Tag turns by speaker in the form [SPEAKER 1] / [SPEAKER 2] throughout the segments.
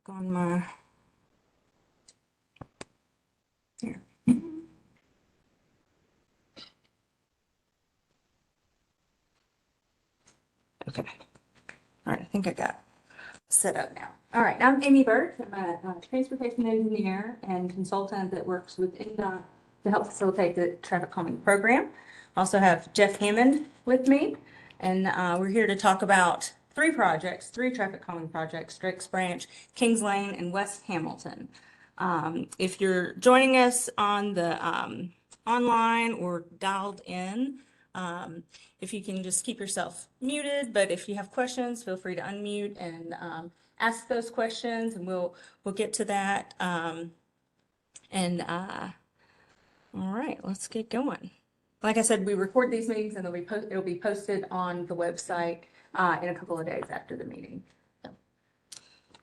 [SPEAKER 1] On my here. Okay. All right, I think I got set up now. All right, I'm Amy Burt. I'm a transportation engineer and consultant that works with NDOT to help facilitate the traffic calming program. Also have Jeff Hammond with me, and we're here to talk about three traffic calming projects: Drake's Branch, Kings Lane, and West Hamilton. If you're joining us on the online or dialed in, if you can just keep yourself muted, but if you have questions, feel free to unmute and ask those questions, and we'll get to that. All right, let's get going. Like I said, we record these meetings, and it'll be posted on the website in a couple of days after the meeting.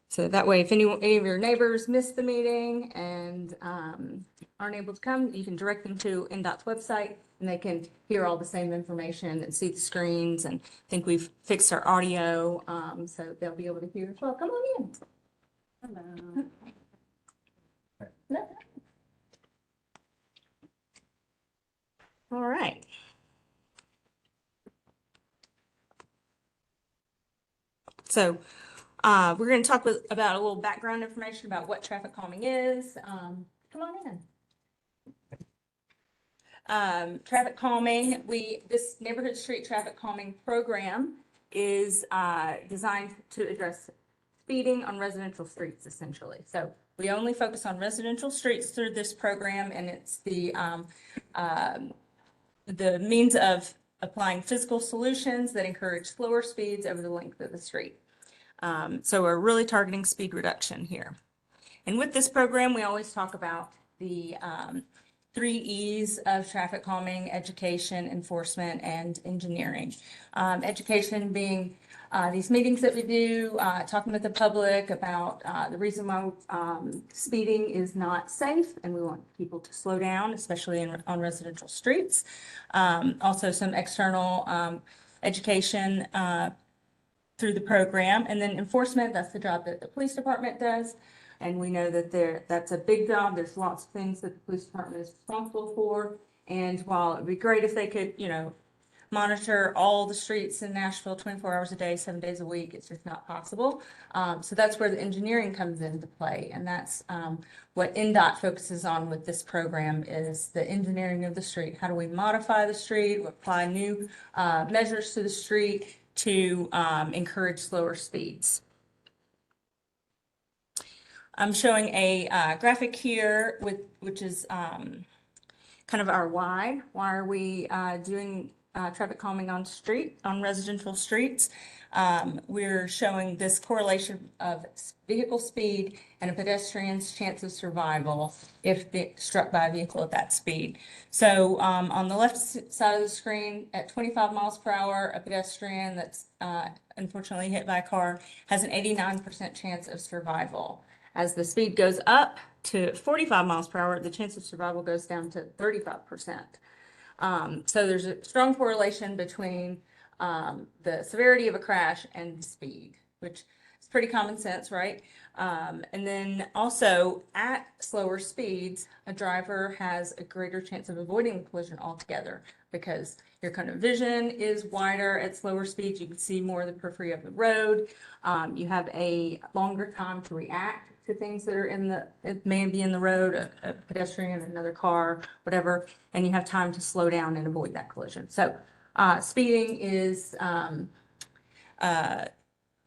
[SPEAKER 1] So that way, if any of your neighbors miss the meeting and aren't able to come, you can direct them to NDOT's website, and they can hear all the same information and see the screens. And I think we've fixed our audio, so they'll be able to hear as well. Come on in. Hello. No. All right. So we're going to talk about a little background information about what traffic calming is. Come on in. Traffic calming, this neighborhood street traffic calming program is designed to address speeding on residential streets, essentially. So we only focus on residential streets through this program, and it's the means of applying physical solutions that encourage slower speeds over the length of the street. So we're really targeting speed reduction here. And with this program, we always talk about the 3 E's of traffic calming: education, enforcement, and engineering. Education being these meetings that we do, talking with the public about the reason why speeding is not safe, and we want people to slow down, especially on residential streets. Also some external education through the program. And then enforcement, that's the job that the police department does. And we know that that's a big job. There's lots of things that the police department is responsible for. And while it'd be great if they could, monitor all the streets in Nashville 24 hours a day, 7 days a week, it's just not possible. So that's where the engineering comes into play. And that's what NDOT focuses on with this program, is the engineering of the street. How do we modify the street, apply new measures to the street to encourage slower speeds? I'm showing a graphic here which is kind of our why. Why are we doing traffic calming on residential streets? We're showing this correlation of vehicle speed and a pedestrian's chance of survival if struck by a vehicle at that speed. So on the left side of the screen, at 25 miles per hour, a pedestrian that's unfortunately hit by a car has an 89% chance of survival. As the speed goes up to 45 miles per hour, the chance of survival goes down to 35%. So there's a strong correlation between the severity of a crash and the speed, which is pretty common sense, right? And then also at slower speeds, a driver has a greater chance of avoiding the collision altogether, because your kind of vision is wider at slower speeds. You can see more of the periphery of the road. You have a longer time to react to things that are it may be in the road, a pedestrian, another car, whatever, and you have time to slow down and avoid that collision. So speeding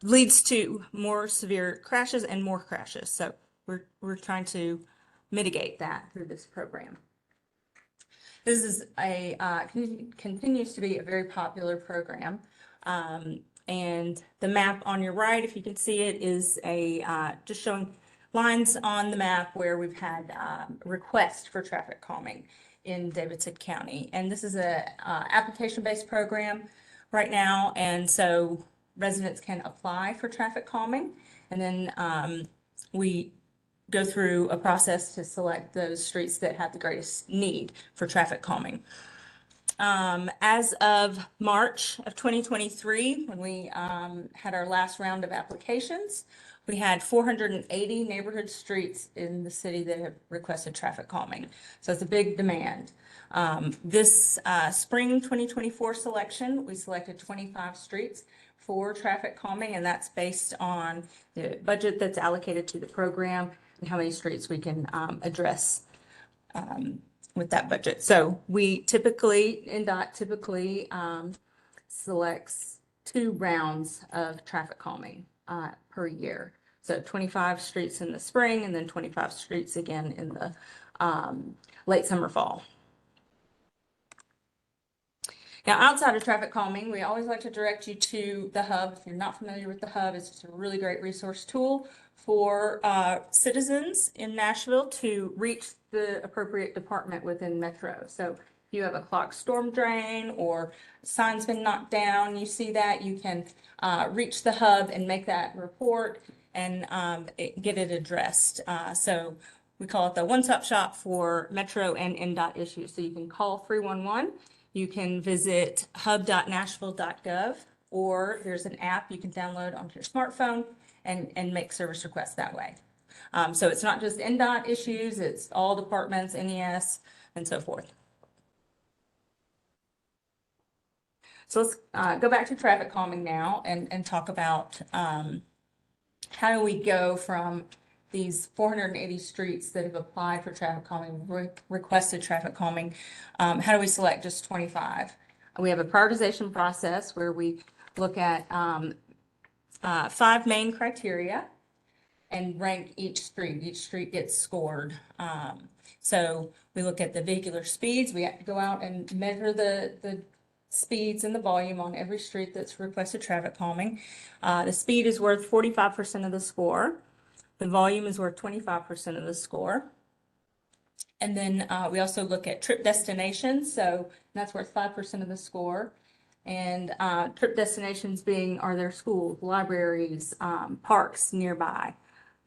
[SPEAKER 1] leads to more severe crashes and more crashes. So we're trying to mitigate that through this program. This is continues to be a very popular program. And the map on your right, if you can see it, is just showing lines on the map where we've had requests for traffic calming in Davidson County. And this is a application-based program right now. And so residents can apply for traffic calming. And then we go through a process to select those streets that have the greatest need for traffic calming. As of March of 2023, when we had our last round of applications, we had 480 neighborhood streets in the city that have requested traffic calming. So it's a big demand. This spring 2024 selection, we selected 25 streets for traffic calming, and that's based on the budget that's allocated to the program and how many streets we can address with that budget. So we typically, NDOT typically selects 2 rounds of traffic calming per year. So 25 streets in the spring and then 25 streets again in the late summer, fall. Now, outside of traffic calming, we always like to direct you to the Hub. If you're not familiar with the Hub, it's just a really great resource tool for citizens in Nashville to reach the appropriate department within Metro. So if you have a clogged storm drain or sign's been knocked down, you see that, you can reach the Hub and make that report and get it addressed. So we call it the one-stop shop for Metro and NDOT issues. So you can call 311. You can visit hub.Nashville.gov, or there's an app you can download onto your smartphone and make service requests that way. So it's not just NDOT issues, it's all departments, NES, and so forth. So let's go back to traffic calming now and talk about how do we go from these 480 streets that have applied for traffic calming, requested traffic calming. How do we select just 25? We have a prioritization process where we look at 5 main criteria and rank each street. Each street gets scored. So we look at the vehicular speeds. We have to go out and measure the speeds and the volume on every street that's requested traffic calming. The speed is worth 45% of the score. The volume is worth 25% of the score. And then we also look at trip destinations. So that's worth 5% of the score. And trip destinations being, are there schools, libraries, parks nearby,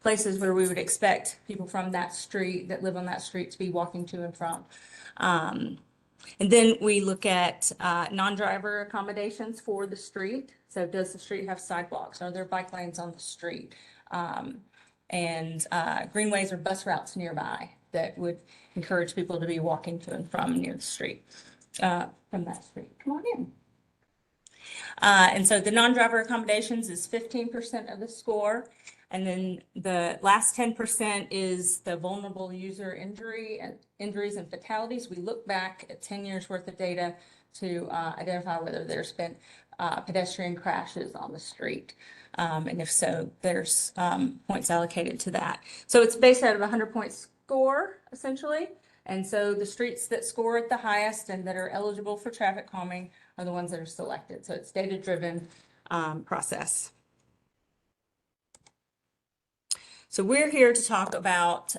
[SPEAKER 1] places where we would expect people from that street that live on that street to be walking to and from. And then we look at non-driver accommodations for the street. So does the street have sidewalks? Are there bike lanes on the street? And greenways or bus routes nearby that would encourage people to be walking to and from near the street, from that street. Come on in. And so the non-driver accommodations is 15% of the score. And then the last 10% is the vulnerable user injuries and fatalities. We look back at 10 years worth of data to identify whether there's been pedestrian crashes on the street. And if so, there's points allocated to that. So it's based out of a 100-point score, essentially. And so the streets that score at the highest and that are eligible for traffic calming are the ones that are selected. So it's data-driven process. So we're here to talk about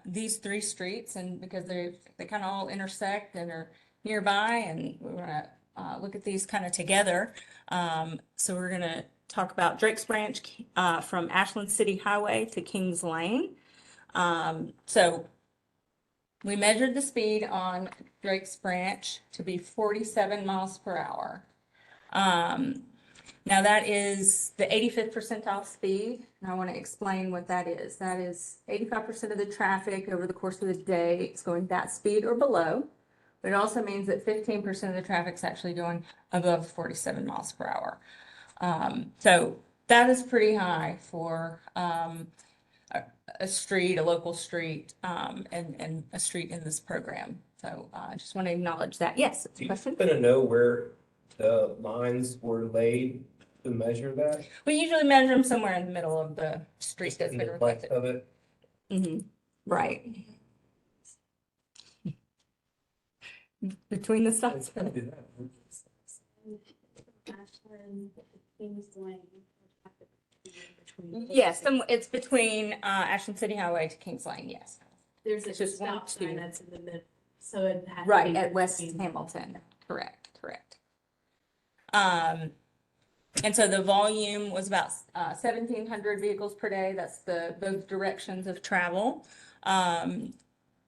[SPEAKER 1] these 3 streets, and because they kind of all intersect and are nearby, and we want to look at these kind of together. So we're going to talk about Drake's Branch from Ashland City Highway to Kings Lane. So we measured the speed on Drake's Branch to be 47 miles per hour. Now that is the 85th percentile speed, and I want to explain what that is. That is 85% of the traffic over the course of the day is going that speed or below, but it also means that 15% of the traffic is actually going above 47 miles per hour. So that is pretty high for a street, a local street, and a street in this program. So I just want to acknowledge that. Yes, question?
[SPEAKER 2] Do you happen to know where the lines were laid to measure that?
[SPEAKER 1] We usually measure them somewhere in the middle of the street that's
[SPEAKER 2] In
[SPEAKER 1] been
[SPEAKER 2] the
[SPEAKER 1] reflected.
[SPEAKER 2] length of it?
[SPEAKER 1] Mm-hmm. Right. Between the stops. Yes, it's between Ashland City Highway to Kings Lane, yes.
[SPEAKER 3] There's
[SPEAKER 1] It's
[SPEAKER 3] a
[SPEAKER 1] just
[SPEAKER 3] stop sign
[SPEAKER 1] 1, 2.
[SPEAKER 3] that's in the middle, so it has to
[SPEAKER 1] Right,
[SPEAKER 3] be
[SPEAKER 1] at West
[SPEAKER 3] between-
[SPEAKER 1] Hamilton, correct. And so the volume was about 1,700 vehicles per day. That's both directions of travel.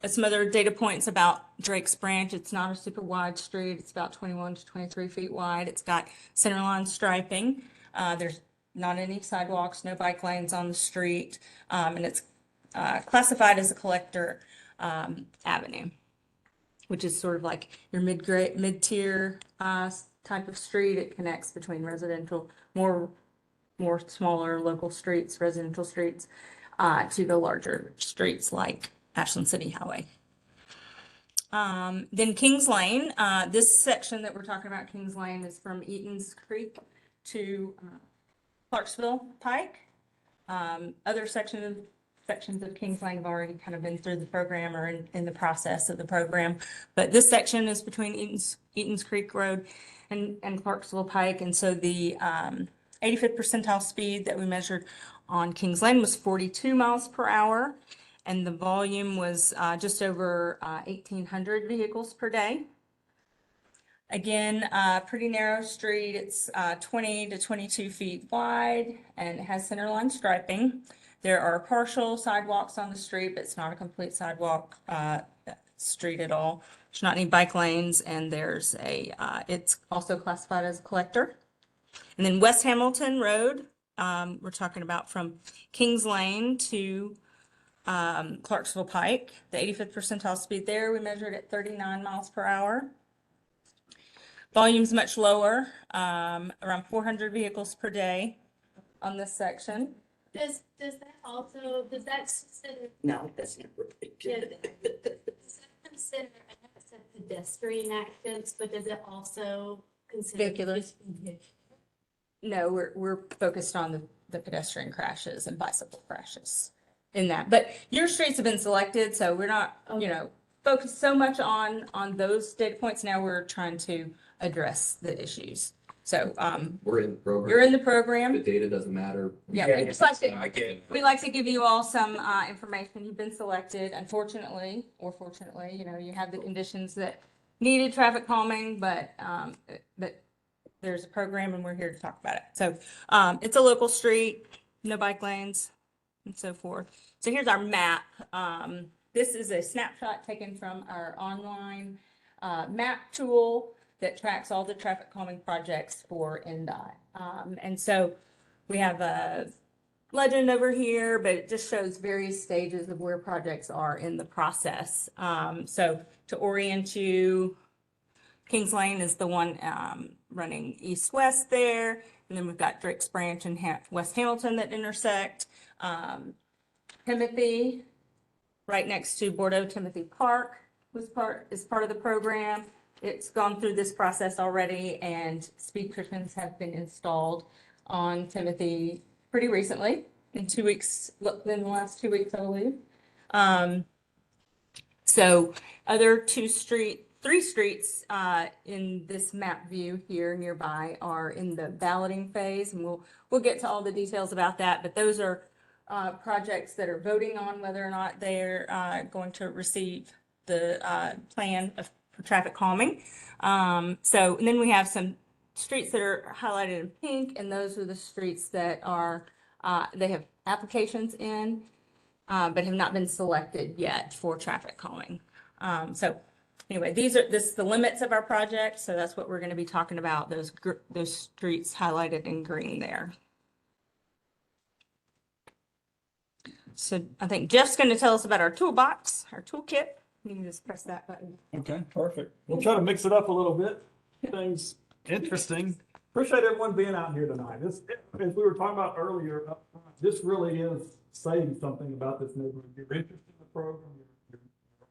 [SPEAKER 1] some other data points about Drake's Branch. It's not a super wide street. It's about 21 to 23 feet wide. It's got centerline striping. There's not any sidewalks, no bike lanes on the street, and it's classified as a collector avenue, which is sort of like your mid-tier type of street. It connects between residential, more smaller local streets, residential streets, to the larger streets like Ashland City Highway. Then Kings Lane, this section that we're talking about, Kings Lane, is from Eaton's Creek to Clarksville Pike. Other sections of Kings Lane have already kind of been through the program or in the process of the program. But this section is between Eaton's Creek Road and Clarksville Pike. And so the 85th percentile speed that we measured on Kings Lane was 42 miles per hour. And the volume was just over 1,800 vehicles per day. Again, pretty narrow street. It's 20 to 22 feet wide, and it has centerline striping. There are partial sidewalks on the street, but it's not a complete sidewalk street at all. There's not any bike lanes, and there's it's also classified as a collector. And then West Hamilton Road, we're talking about from Kings Lane to Clarksville Pike. The 85th percentile speed there, we measured at 39 miles per hour. Volume's much lower, around 400 vehicles per day on this section.
[SPEAKER 3] Does that consider?
[SPEAKER 4] No, that's not really good.
[SPEAKER 3] Does that consider, I know it said pedestrian accidents, but does it also consider?
[SPEAKER 1] Vehicular. No, we're focused on the pedestrian crashes and bicycle crashes in that. But your streets have been selected, so we're not, focused so much on those data points. Now we're trying to address the issues. So
[SPEAKER 4] We're in the program.
[SPEAKER 1] you're in the
[SPEAKER 4] The
[SPEAKER 1] program.
[SPEAKER 4] data doesn't matter.
[SPEAKER 1] Yeah, we just like
[SPEAKER 2] I get it.
[SPEAKER 1] we like to give you all some information. You've been selected. Unfortunately, or fortunately, you have the conditions that needed traffic calming, but there's a program and we're here to talk about it. So it's a local street, no bike lanes, and so forth. So here's our map. This is a snapshot taken from our online map tool that tracks all the traffic calming projects for NDOT. And so we have a legend over here, but it just shows various stages of where projects are in the process. So to orient you, Kings Lane is the one running east-west there. And then we've got Drake's Branch and West Hamilton that intersect. Timothy, right next to Bordeaux Timothy Park, is part of the program. It's gone through this process already, and speed cushions have been installed on Timothy pretty recently, in the last 2 weeks, I believe. So other three streets in this map view here nearby are in the balloting phase, and we'll get to all the details about that. But those are projects that are voting on whether or not they're going to receive the plan for traffic calming. And then we have some streets that are highlighted in pink, and those are the streets that are they have applications in, but have not been selected yet for traffic calming. Anyway, this is the limits of our project, so that's what we're going to be talking about, those streets highlighted in green there. So I think Jeff's going to tell us about our toolbox, our toolkit. You can just press that button.
[SPEAKER 5] Okay, perfect. We'll try to mix it up a little bit. Things interesting. Appreciate everyone being out here tonight. As we were talking about earlier, this really is saying something about this neighborhood. You're interested in the program, your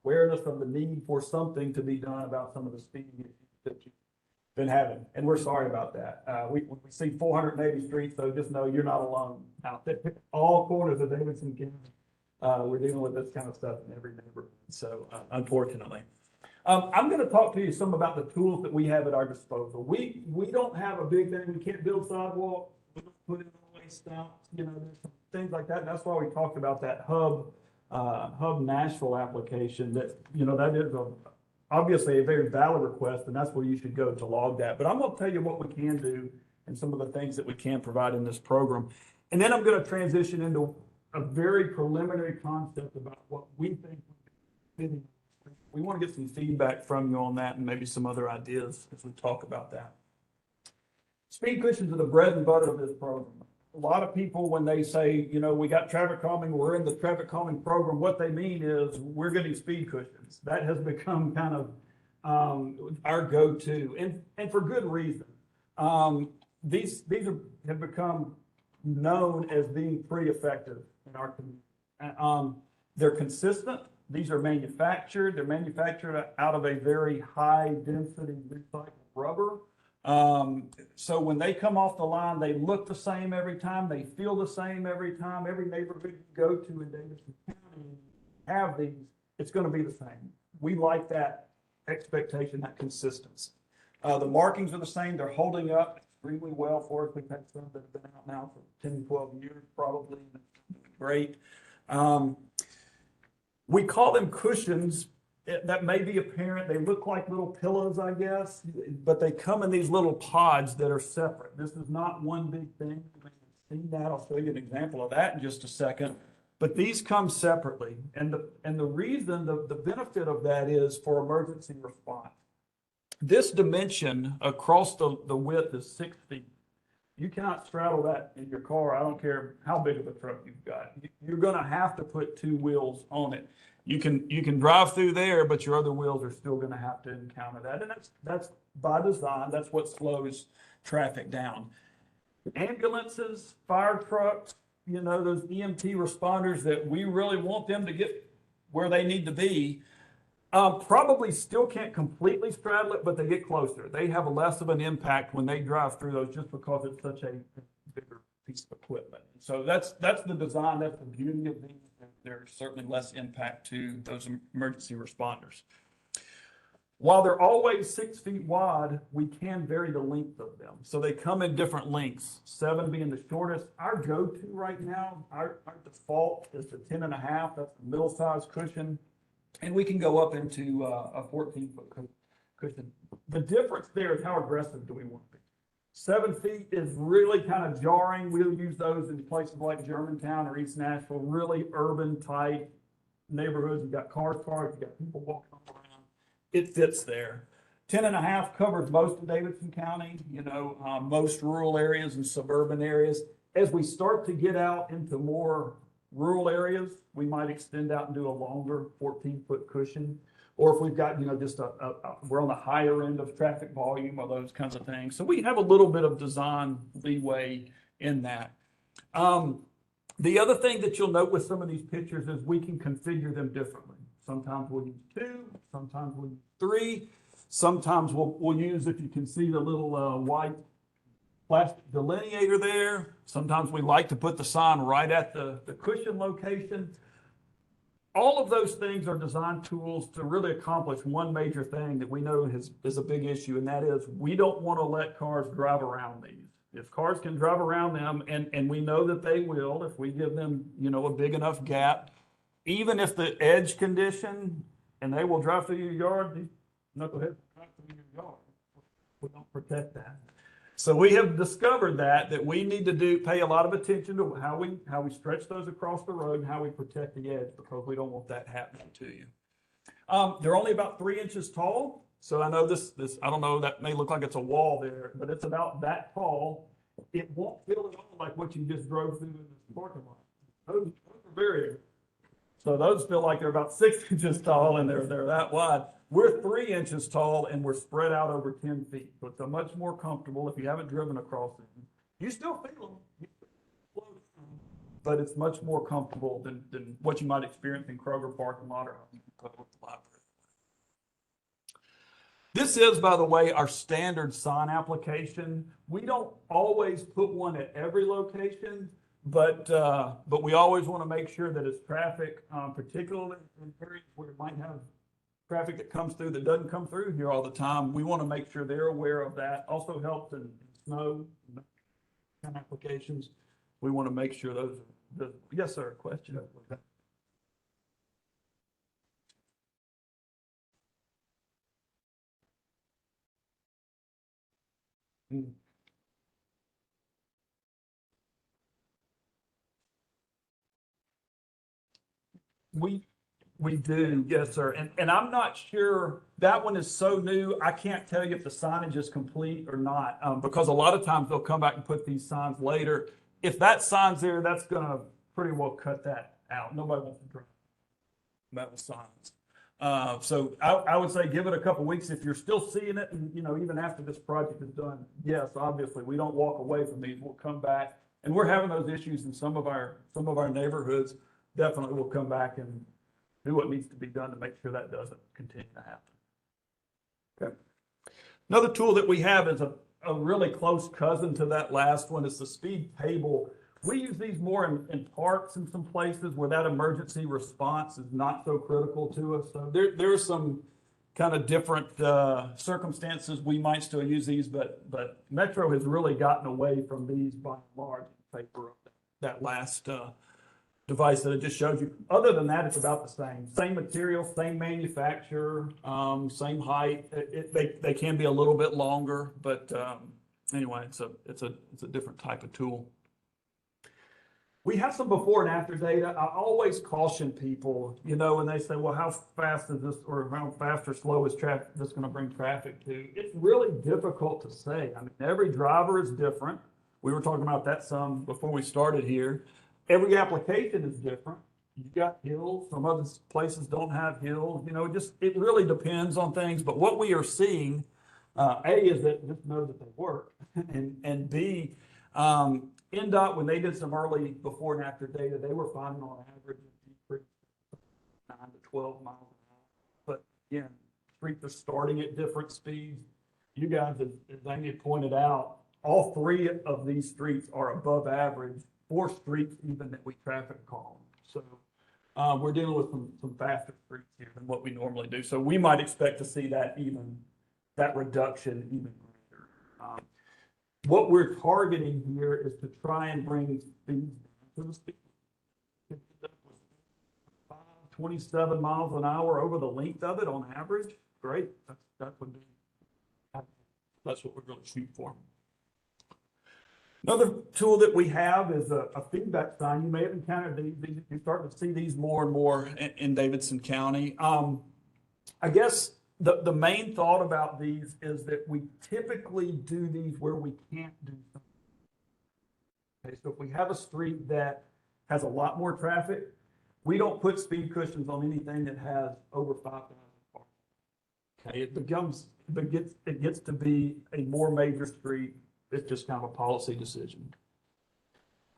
[SPEAKER 5] awareness of the need for something to be done about some of the speeding issues that you've been having. And we're sorry about that. We see 480 streets, so just know you're not alone out there. All corners of Davidson County, we're dealing with this kind of stuff in every neighborhood. So unfortunately. I'm going to talk to you some about the tools that we have at our disposal. We don't have a big thing. We can't build sidewalks. We don't put in all stumps. There's some things like that. And that's why we talked about that Hub Nashville application. That that is obviously a very valid request, and that's where you should go to log that. But I'm going to tell you what we can do and some of the things that we can provide in this program. And then I'm going to transition into a very preliminary concept about what we think We want to get some feedback from you on that and maybe some other ideas as we talk about that. Speed cushions are the bread and butter of this program. A lot of people, when they say, you know, we got traffic calming, we're in the traffic calming program, what they mean is we're getting speed cushions. That has become kind of our go-to, and for good reason. These have become known as being pretty effective in our community. They're consistent. These are manufactured. They're manufactured out of a very high density recycled rubber. So when they come off the line, they look the same every time. They feel the same every time. Every neighborhood you go to in Davidson County have these, it's going to be the same. We like that expectation, that consistency. The markings are the same. They're holding up extremely well for us. We've had some that have been out now for 10, 12 years probably. Great. We call them cushions. That may be apparent. They look like little pillows, I guess, but they come in these little pods that are separate. This is not one big thing. You may have seen that. I'll show you an example of that in just a second. But these come separately. And the reason, the benefit of that is for emergency response. This dimension across the width is 6 feet. You cannot straddle that in your car. I don't care how big of a truck you've got. You're going to have to put 2 wheels on it. You can drive through there, but your other wheels are still going to have to encounter that. And that's by design. That's what slows traffic down. Ambulances, fire trucks, you know, those EMT responders that we really want them to get where they need to be, probably still can't completely straddle it, but they get closer. They have less of an impact when they drive through those just because it's such a bigger piece of equipment. So that's the design. That's the beauty of these. There's certainly less impact to those emergency responders. While they're always 6 feet wide, we can vary the length of them. So they come in different lengths, 7 being the shortest. Our go-to right now, our default is the 10.5. That's the middle size cushion. And we can go up into a 14-foot cushion. The difference there is how aggressive do we want to be. 7 feet is really kind of jarring. We'll use those in places like Germantown or East Nashville, really urban type neighborhoods. You've got cars parked, you've got people walking around. It fits there. 10.5 covers most of Davidson County, you know, most rural areas and suburban areas. As we start to get out into more rural areas, we might extend out and do a longer 14-foot cushion. Or if we've got, you know, just we're on the higher end of traffic volume or those kinds of things. So we have a little bit of design leeway in that. The other thing that you'll note with some of these pictures is we can configure them differently. Sometimes we'll use 2, sometimes we'll use 3, sometimes we'll use, if you can see the little white plastic delineator there. Sometimes we like to put the sign right at the cushion location. All of those things are design tools to really accomplish one major thing that we know is a big issue, and that is we don't want to let cars drive around these. If cars can drive around them, and we know that they will, if we give them, you know, a big enough gap, even if the edge condition, and they will drive through your yard, these knuckleheads will drive through your yard. We don't protect that. So we have discovered that we need to pay a lot of attention to how we stretch those across the road and how we protect the edge, because we don't want that happening to you. They're only about 3 inches tall. So I know this, I don't know, that may look like it's a wall there, but it's about that tall. It won't feel at all like what you just drove through in the parking lot. Those are very, so those feel like they're about 6 inches tall and they're that wide. We're 3 inches tall and we're spread out over 10 feet. So it's a much more comfortable if you haven't driven across it. You still feel them, but it's much more comfortable than what you might experience in Kroger parking lot or library. This is, by the way, our standard sign application. We don't always put one at every location, but we always want to make sure that it's traffic, particularly in areas where it might have traffic that comes through that doesn't come through here all the time. We want to make sure they're aware of that. Also helps in snow applications. We want to make sure those. Yes, sir. Question. We do, yes, sir. And I'm not sure, that one is so new, I can't tell you if the signage is complete or not, because a lot of times they'll come back and put these signs later. If that sign's there, that's gonna pretty well cut that out. Nobody wants to drive metal signs. So I would say give it a couple weeks. If you're still seeing it, and, you know, even after this project is done, yes, obviously, we don't walk away from these. We'll come back, and we're having those issues in some of our neighborhoods. Definitely we'll come back and do what needs to be done to make sure that doesn't continue to happen. Okay. Another tool that we have is a really close cousin to that last one. It's the speed table. We use these more in parks and some places where that emergency response is not so critical to us. So there are some kind of different circumstances we might still use these, but Metro has really gotten away from these by and large in favor of that last device that I just showed you. Other than that, it's about the same. Same material, same manufacturer, same height. They can be a little bit longer, but anyway, it's a different type of tool. We have some before and after data. I always caution people, you know, when they say, well, how fast is this, or how fast or slow is this going to bring traffic to? It's really difficult to say. I mean, every driver is different. We were talking about that some before we started here. Every application is different. You've got hills. Some other places don't have hills. You know, it really depends on things. But what we are seeing, A, is that just know that they work, and B, NDOT, when they did some early before and after data, they were finding on average a decrease of 9 to 12 miles an hour. But again, streets are starting at different speeds. You guys, as Amy pointed out, all three of these streets are above average for streets even that we traffic calm. So we're dealing with some faster streets here than what we normally do. So we might expect to see that reduction even greater. What we're targeting here is to try and bring speeds to the speed. 27 miles an hour over the length of it on average. Great. That's what we're going to shoot for. Another tool that we have is a feedback sign. You may have encountered these. You're starting to see these more and more in Davidson County. I guess the main thought about these is that we typically do these where we can't do something. Okay, so if we have a street that has a lot more traffic, we don't put speed cushions on anything that has over 5,000 cars. Okay, it gets to be a more major street. It's just kind of a policy decision.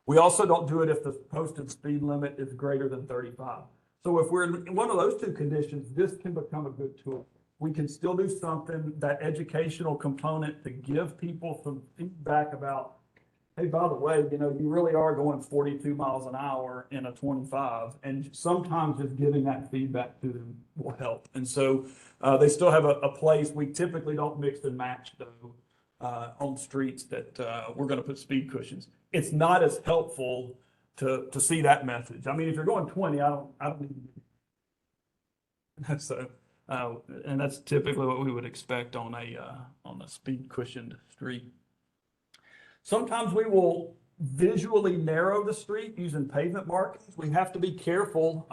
[SPEAKER 5] We also don't do it if the posted speed limit is greater than 35. So if we're in one of those two conditions, this can become a good tool. We can still do something, that educational component, to give people some feedback about, hey, by the way, you know, you really are going 42 miles an hour in a 25, and sometimes just giving that feedback to them will help. And so they still have a place. We typically don't mix and match though on streets that we're going to put speed cushions. It's not as helpful to see that message. I mean, if you're going 20, I don't need to. So. And that's typically what we would expect on a speed cushioned street. Sometimes we will visually narrow the street using pavement markings. We have to be careful.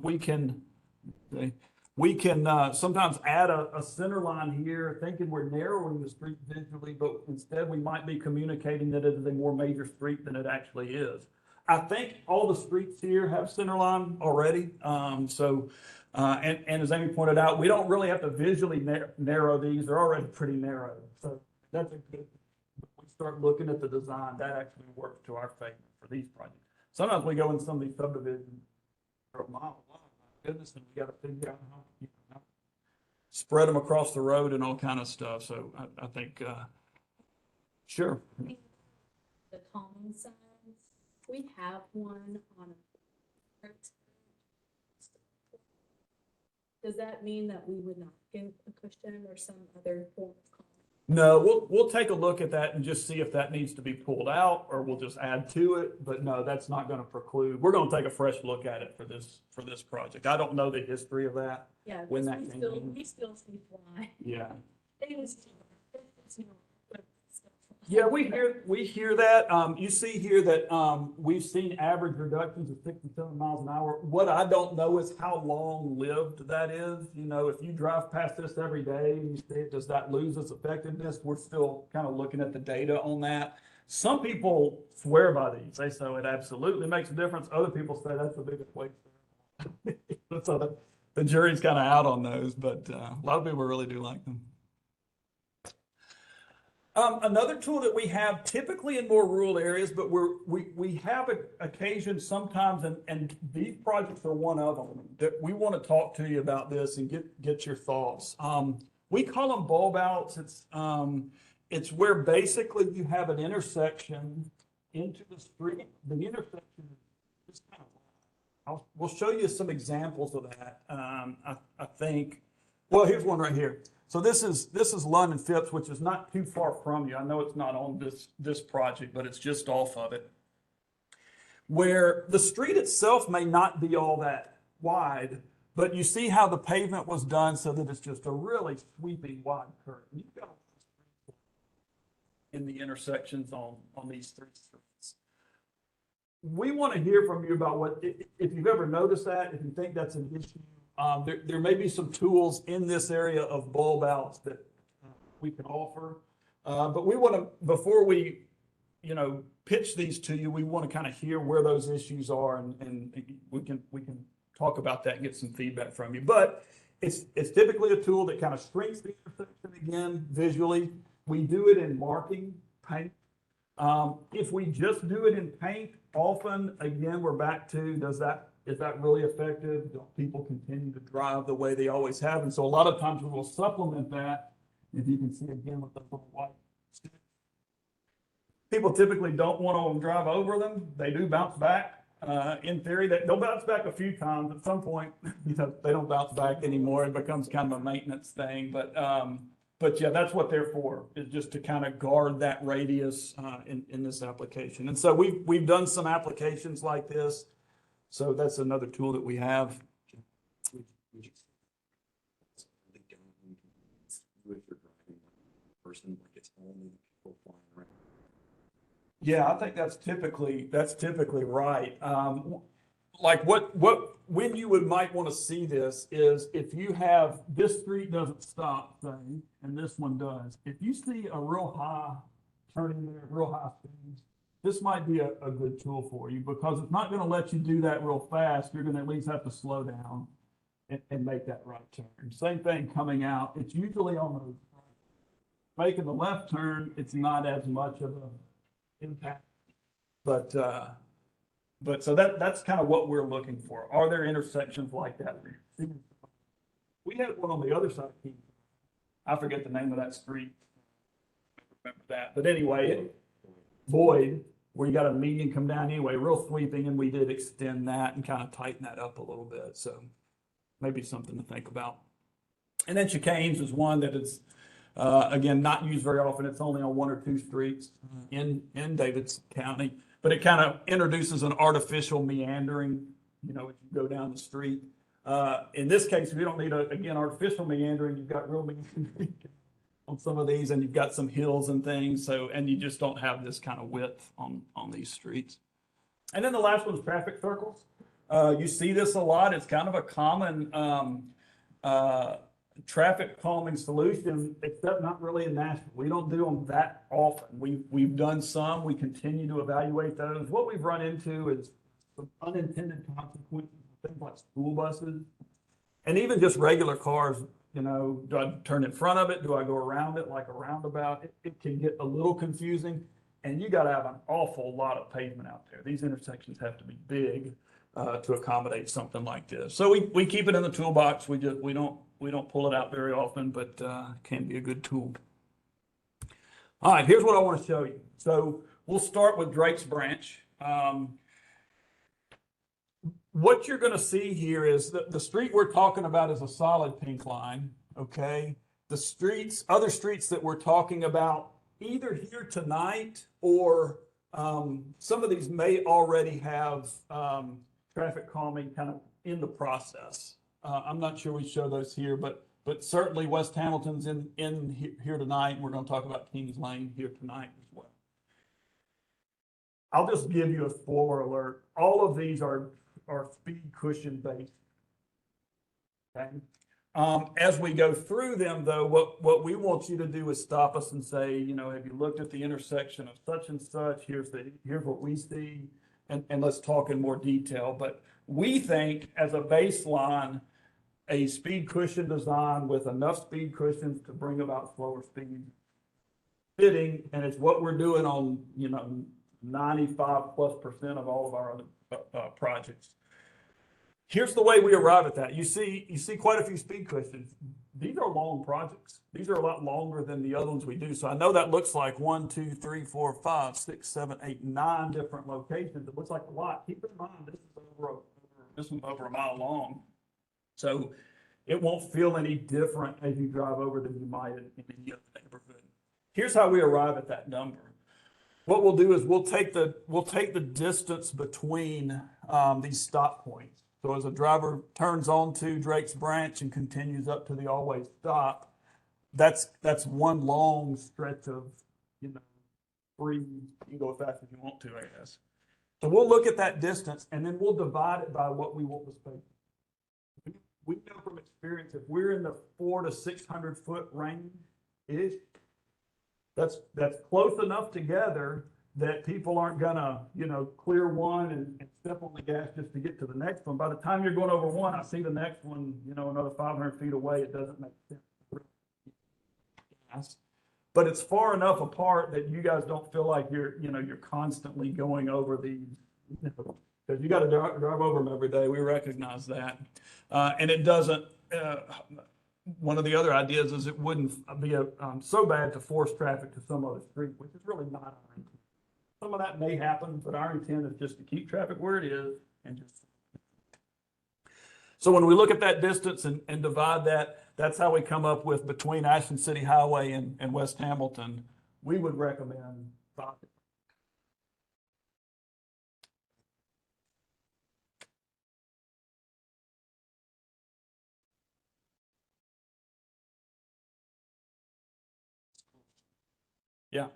[SPEAKER 5] We can sometimes add a center line here, thinking we're narrowing the street visually, but instead we might be communicating that it is a more major street than it actually is. I think all the streets here have center line already. And as Amy pointed out, we don't really have to visually narrow these. They're already pretty narrow. So that's a good, when we start looking at the design, that actually works to our favor for these projects. Sometimes we go in some of these subdivisions for a mile long, my goodness, and we got to figure out how to spread them across the road and all kind of stuff. So I think, sure.
[SPEAKER 3] The calming signs, we have one on a. Does that mean that we would not give a cushion or some other form of calming?
[SPEAKER 5] No, we'll take a look at that and just see if that needs to be pulled out, or we'll just add to it. But no, that's not going to preclude. We're going to take a fresh look at it for this project. I don't know the history of that.
[SPEAKER 3] Yeah,
[SPEAKER 5] when that came in.
[SPEAKER 3] we still see fly.
[SPEAKER 5] Yeah.
[SPEAKER 3] It was
[SPEAKER 5] Yeah, we hear that. You see here that we've seen average reductions of 67 miles an hour. What I don't know is how long-lived that is. You know, if you drive past this every day and you see it, does that lose its effectiveness? We're still kind of looking at the data on that. Some people swear by these. They say it absolutely makes a difference. Other people say that's the biggest waste. So the jury's kind of out on those, but a lot of people really do like them. Another tool that we have typically in more rural areas, but we have occasion sometimes, and these projects are one of them that we want to talk to you about this and get your thoughts. We call them bulb outs. It's where basically you have an intersection into the street. The intersection is just kind of, we'll show you some examples of that. I think, well, here's one right here. So this is Lund and Phipps, which is not too far from you. I know it's not on this project, but it's just off of it. Where the street itself may not be all that wide, but you see how the pavement was done so that it's just a really sweeping wide curve. You've got in the intersections on these three streets. We want to hear from you about what, if you've ever noticed that, if you think that's an issue. There may be some tools in this area of bulb outs that we can offer, but we want to, before we, pitch these to you, we want to kind of hear where those issues are, and we can talk about that and get some feedback from you. But it's typically a tool that kind of shrinks the intersection again visually. We do it in marking paint. If we just do it in paint, often again we're back to is that really effective? Don't people continue to drive the way they always have? And so a lot of times we will supplement that. If you can see again with the little white stick. People typically don't want to drive over them. They do bounce back. In theory, they'll bounce back a few times. At some point, they don't bounce back anymore. It becomes kind of a maintenance thing. But yeah, that's what they're for, is just to kind of guard that radius in this application. And so we've done some applications like this. So that's another tool that we have. Yeah, I think that's typically right. Like when you might want to see this is if you have this street doesn't stop thing and this one does. If you see a real high turning there, real high speeds, this might be a good tool for you because it's not going to let you do that real fast. You're going to at least have to slow down and make that right turn. Same thing coming out. It's usually on the making the left turn. It's not as much of an impact, but so that's kind of what we're looking for. Are there intersections like that? We had one on the other side of King. I forget the name of that street. I remember that, but anyway. Boyd, where you got a median come down anyway, real sweeping, and we did extend that and kind of tighten that up a little bit. So maybe something to think about. And then chicanes is one that is, again, not used very often. It's only on one or two streets in Davidson County, but it kind of introduces an artificial meandering, as you go down the street. In this case, we don't need, again, artificial meandering. You've got real meandering on some of these, and you've got some hills and things. So, and you just don't have this kind of width on these streets. And then the last one is traffic circles. You see this a lot. It's kind of a common traffic calming solution, except not really in Nashville. We don't do them that often. We've done some. We continue to evaluate those. What we've run into is some unintended consequences, things like school buses, and even just regular cars. Do I turn in front of it? Do I go around it like a roundabout? It can get a little confusing, and you got to have an awful lot of pavement out there. These intersections have to be big to accommodate something like this. So we keep it in the toolbox. We don't pull it out very often, but it can be a good tool. All right, here's what I want to show you. So we'll start with Drake's Branch. What you're going to see here is the street we're talking about is a solid pink line, okay? The other streets that we're talking about, either here tonight or some of these may already have traffic calming kind of in the process. I'm not sure we show those here, but certainly West Hamilton's in here tonight. And we're going to talk about Kings Lane here tonight as well. I'll just give you a spoiler alert. All of these are speed cushion based. Okay. As we go through them though, what we want you to do is stop us and say, you know, have you looked at the intersection of such and such? Here's what we see, and let's talk in more detail. But we think as a baseline, a speed cushion design with enough speed cushions to bring about slower speed fitting, and it's what we're doing on, you know, 95+% of all of our other projects. Here's the way we arrive at that. You see quite a few speed cushions. These are long projects. These are a lot longer than the other ones we do. So I know that looks like 1, 2, 3, 4, 5, 6, 7, 8, 9 different locations. It looks like a lot. Keep in mind, this is over a mile long. So it won't feel any different as you drive over than you might in any other neighborhood. Here's how we arrive at that number. What we'll do is we'll take the distance between these stop points. So as a driver turns onto Drake's Branch and continues up to the always stop, that's one long stretch of, you know, free. You can go as fast as you want to, I guess. So we'll look at that distance and then we'll divide it by what we want the space. We know from experience if we're in the 400 to 600 foot range, that's close enough together that people aren't gonna, you know, clear one and step on the gas just to get to the next one. By the time you're going over one, I see the next one, you know, another 500 feet away. It doesn't make sense. But it's far enough apart that you guys don't feel like you're constantly going over these, because you got to drive over them every day. We recognize that, and it doesn't. One of the other ideas is it wouldn't be so bad to force traffic to some other street, which is really not our intent. Some of that may happen, but our intent is just to keep traffic where it is and just. So when we look at that distance and divide that, that's how we come up with between Ashland City Highway and West Hamilton, we would recommend 5. Yeah.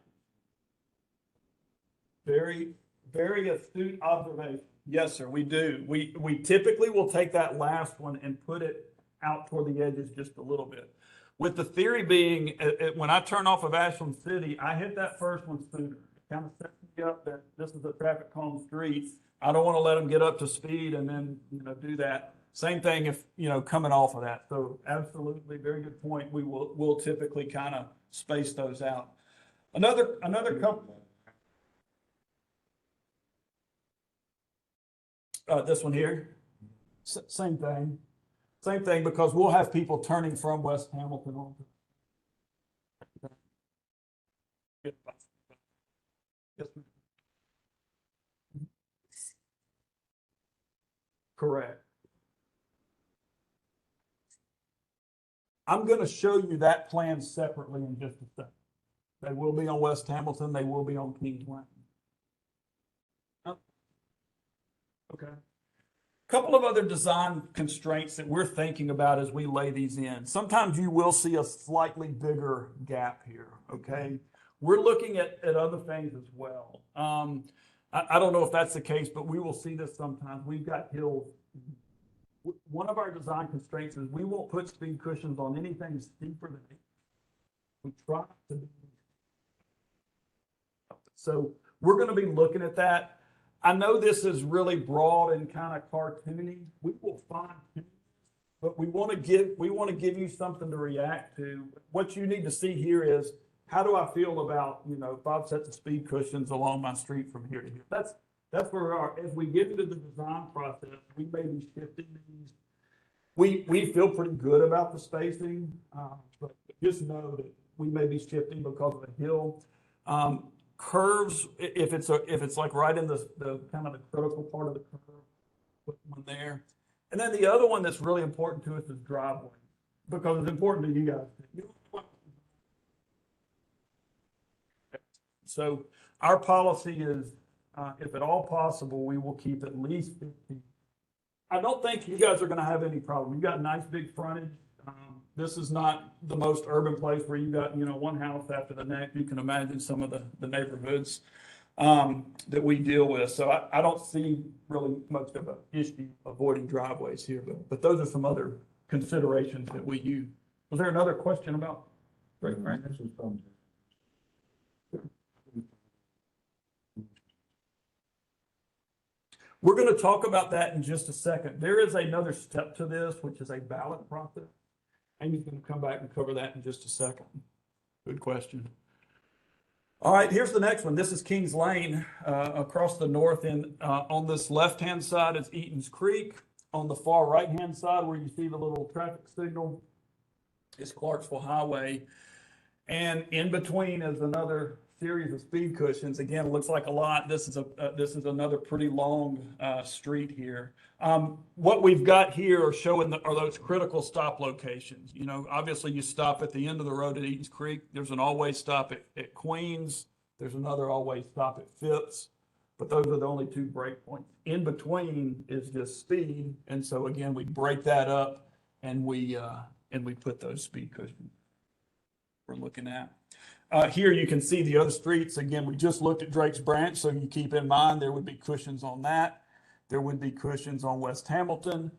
[SPEAKER 5] Very, very astute observation. Yes, sir, we do. We typically will take that last one and put it out toward the edges just a little bit. With the theory being, when I turn off of Ashland City, I hit that first one sooner. It kind of sets me up that this is a traffic calm street. I don't want to let them get up to speed and then, you know, do that. Same thing if, you know, coming off of that. So absolutely, very good point. We'll typically kind of space those out. Another couple. This one here, same thing, because we'll have people turning from West Hamilton on. Yes, ma'am. Correct. I'm going to show you that plan separately in just a second. They will be on West Hamilton. They will be on Kings Lane. Okay. Couple of other design constraints that we're thinking about as we lay these in. Sometimes you will see a slightly bigger gap here, okay? We're looking at other things as well. I don't know if that's the case, but we will see this sometimes. We've got hills. One of our design constraints is we won't put speed cushions on anything steeper than 8. We try to be. So we're going to be looking at that. I know this is really broad and kind of cartoony. We will fine tune, but we want to give you something to react to. What you need to see here is, how do I feel about, you know, 5 sets of speed cushions along my street from here to here? That's where we are. As we get into the design process, we may be shifting these. We feel pretty good about the spacing, but just know that we may be shifting because of the hill. Curves, if it's like right in the kind of the critical part of the curve, put one there. And then the other one that's really important to us is driveway, because it's important to you guys. So our policy is, if at all possible, we will keep at least 15. I don't think you guys are going to have any problem. You've got nice big frontage. This is not the most urban place where you got, you know, one house after the next. You can imagine some of the neighborhoods. that we deal with. So I don't see really much of an issue avoiding driveways here, but those are some other considerations that we use. Was there another question about? Right. We're going to talk about that in just a second. There is another step to this, which is a ballot process. Amy's going to come back and cover that in just a second. Good question. All right, here's the next one. This is Kings Lane across the north end. On this left-hand side is Eaton's Creek. On the far right-hand side, where you see the little traffic signal, is Clarksville Highway. And in between is another series of speed cushions. Again, it looks like a lot. This is another pretty long street here. What we've got here are showing are those critical stop locations. You know, obviously you stop at the end of the road at Eaton's Creek. There's an always stop at Queens. There's another always stop at Phipps. But those are the only two break points. In between is just speed. And so again, we break that up and we put those speed cushions we're looking at. Here you can see the other streets. Again, we just looked at Drake's Branch, so you keep in mind there would be cushions on that. There would be cushions on West Hamilton.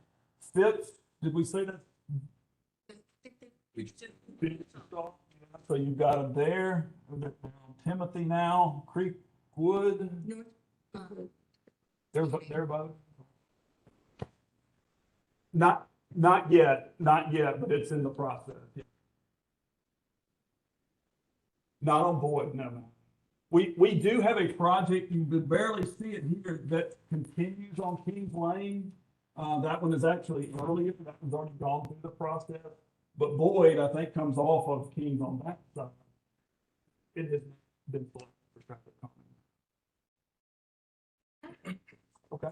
[SPEAKER 5] Phipps, did we say that? So you've got them there. Timothy now, Creekwood. They're both. Not yet, but it's in the process. Not on Boyd, no. We do have a project, you could barely see it here, that continues on Kings Lane. That one is actually earlier, that one's already gone through the process. But Boyd, I think, comes off of Kings on that side. It has been selected for traffic calming. Okay.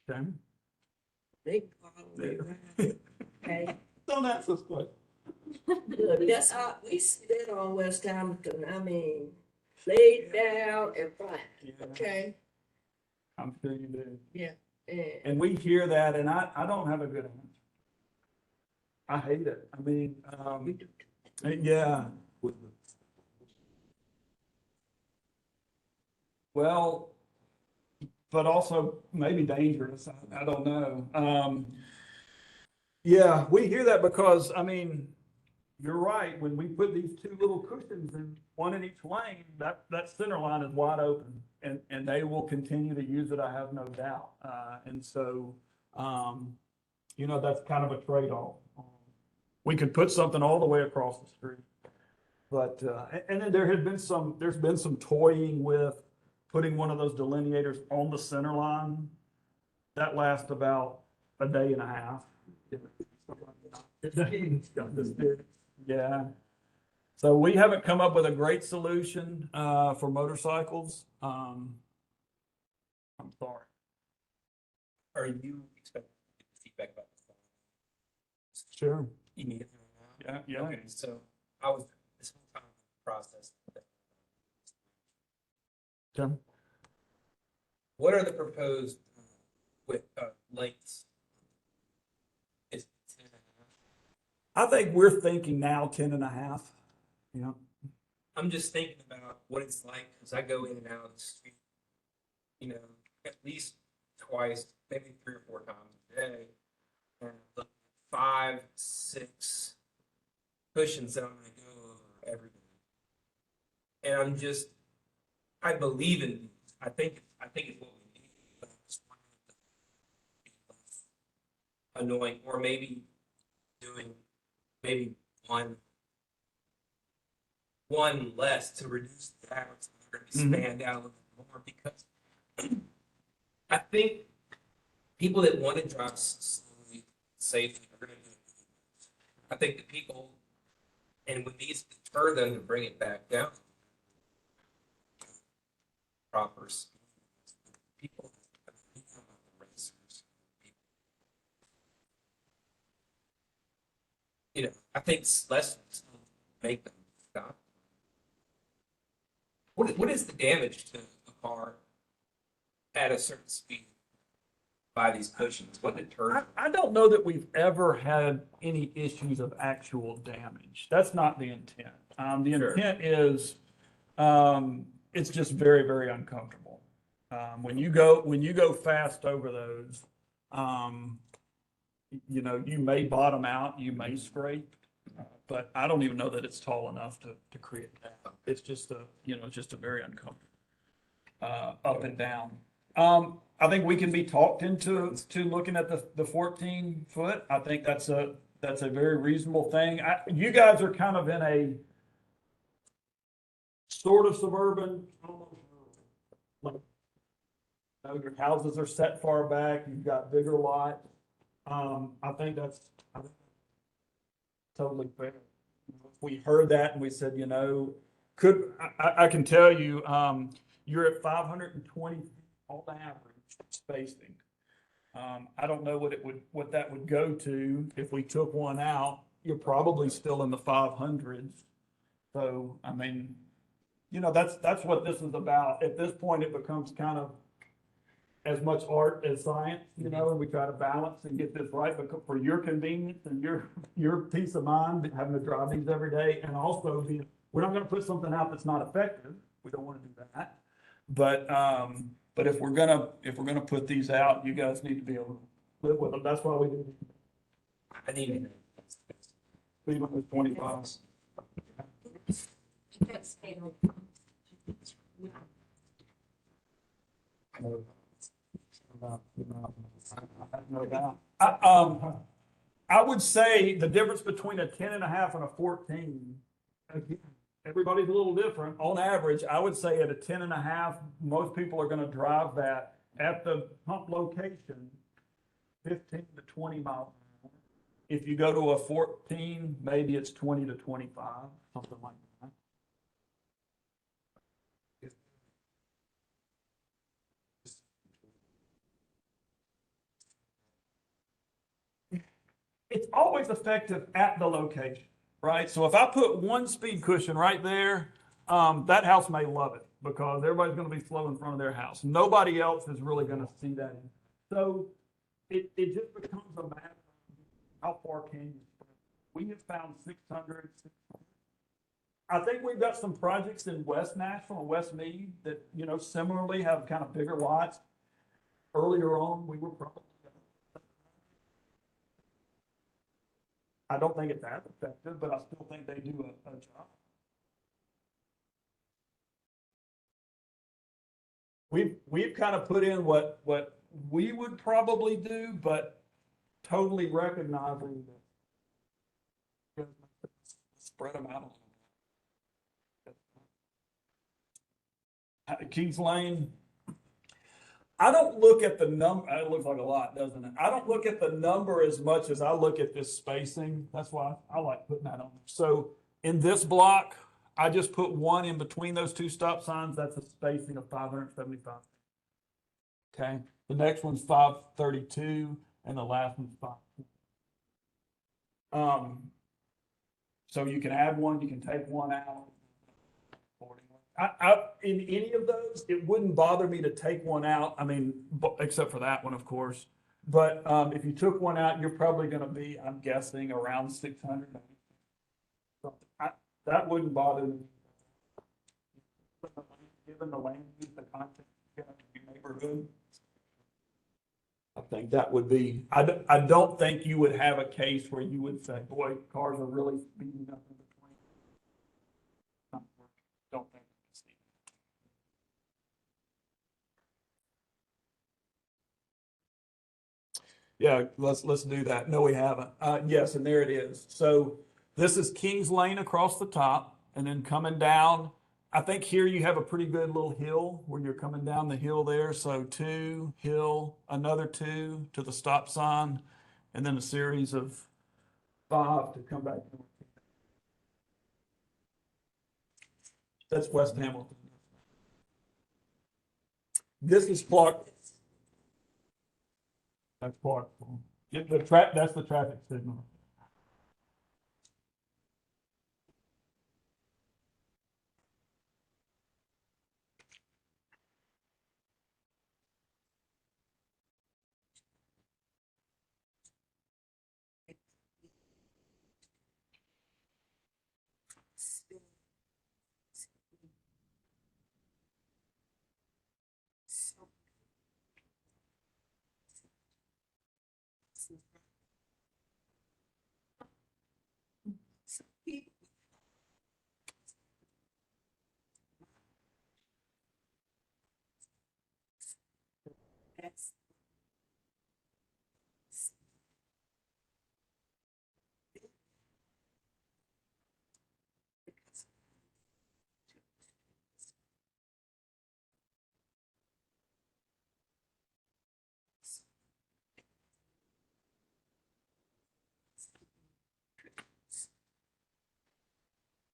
[SPEAKER 5] Sam?
[SPEAKER 6] Okay.
[SPEAKER 5] Don't ask this question.
[SPEAKER 6] Good, that's how, we see that on West Hamilton, I mean, laid down and fine, okay?
[SPEAKER 5] I'm sure you do.
[SPEAKER 6] Yeah.
[SPEAKER 5] And we hear that, and I don't have a good answer. I hate it. I mean, yeah. Well, but also maybe dangerous. I don't know. Yeah, we hear that because, I mean, you're right. When we put these two little cushions in, one in each lane, that center line is wide open, and they will continue to use it, I have no doubt. And so, you know, that's kind of a trade-off. We could put something all the way across the street. But, and then there's been some toying with putting one of those delineators on the center line. That lasts about a day and a half. Yeah. So we haven't come up with a great solution for motorcycles. I'm sorry.
[SPEAKER 2] Are you expecting feedback about this?
[SPEAKER 5] Sure.
[SPEAKER 2] Immediately?
[SPEAKER 5] Yeah.
[SPEAKER 2] Okay, so I was, this whole time process.
[SPEAKER 5] Tim?
[SPEAKER 2] What are the proposed lengths? Is it 10 and a half?
[SPEAKER 5] I think we're thinking now 10 and a half. Yeah.
[SPEAKER 2] I'm just thinking about what it's like, because I go in and out of the street, you know, at least twice, maybe 3 or 4 times a day. And look, 5, 6 cushions that I'm going to go over every day. And I believe in these. I think it's what we need. But I'm just wondering if it's less annoying, or maybe doing one less to reduce the average. We're going to be spanned out a little bit more, because I think people that want to drive slowly, safely, are going to do it. I think the people, and we need to deter them to bring it back down. Proper speed. People, racers, you know, I think lessons make them stop. What is the damage to a car at a certain speed by these cushions? What deters?
[SPEAKER 5] I don't know that we've ever had any issues of actual damage. That's not the intent. The intent is It's just very, very uncomfortable. When you go fast over those, you know, you may bottom out, you may scrape, but I don't even know that it's tall enough to create that. It's just just a very uncomfortable, up and down. I think we can be talked into looking at the 14 foot. I think that's a very reasonable thing. You guys are kind of in a sort of suburban, almost rural. You know, your houses are set far back, you've got bigger lots. I think that's totally fair. We heard that and we said, you know, I can tell you, you're at 520 on average spacing. I don't know what that would go to if we took one out. You're probably still in the 500s. So, I mean, you know, that's what this is about. At this point, it becomes kind of as much art as science, you know, and we try to balance and get this right, but for your convenience and your peace of mind, having to drive these every day, and also we're not gonna put something out that's not effective. We don't wanna do that. But if we're gonna put these out, you guys need to be able to live with them. That's why we do.
[SPEAKER 2] I need to.
[SPEAKER 5] Leave them with 25. No doubt. I would say the difference between a 10.5 and a 14, again, everybody's a little different. On average, I would say at a 10.5, most people are gonna drive that at the pump location, 15 to 20 miles. If you go to a 14, maybe it's 20 to 25, something like that. It's always effective at the location, right? So if I put one speed cushion right there, that house may love it because everybody's gonna be slow in front of their house. Nobody else is really gonna see that. So it just becomes a matter of how far can you spread. We have found 600. I think we've got some projects in West Nashville and West Meade that, you know, similarly have kind of bigger lots. Earlier on, we were probably, I don't think it's as effective, but I still think they do a job. We've kind of put in what we would probably do, but totally recognizing that spread them out a little bit. Kings Lane, I don't look at the number. It looks like a lot, doesn't it? I don't look at the number as much as I look at this spacing. That's why I like putting that on there. So in this block, I just put one in between those two stop signs. That's a spacing of 575. Okay. The next one's 532 and the last one's 5. So you can add one, you can take one out. In any of those, it wouldn't bother me to take one out. I mean, except for that one, of course. But if you took one out, you're probably going to be, I'm guessing, around 600. That wouldn't bother me. Given the land use, the content in your neighborhood, I think that would be. I don't think you would have a case where you would say, "Boy, cars are really speeding up in between." Don't think. Yeah, let's do that. No, we haven't. Yes, and there it is. So this is Kings Lane across the top, and then coming down. I think here you have a pretty good little hill where you're coming down the hill there. So 2, hill, another 2 to the stop sign, and then a series of 5 to come back. That's West Hamilton. This is Clark. That's Clark. That's the traffic signal.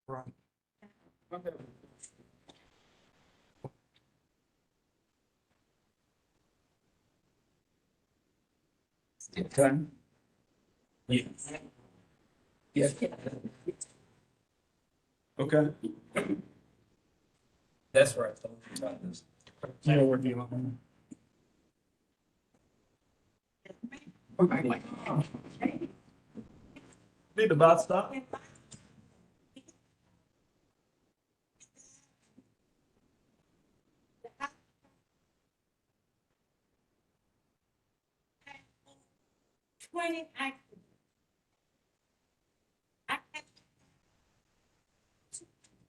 [SPEAKER 5] Right. Okay.
[SPEAKER 2] Yeah. Yeah.
[SPEAKER 5] Okay.
[SPEAKER 2] That's right. Don't worry about this.
[SPEAKER 5] Yeah, we're dealing. Need to buy stuff.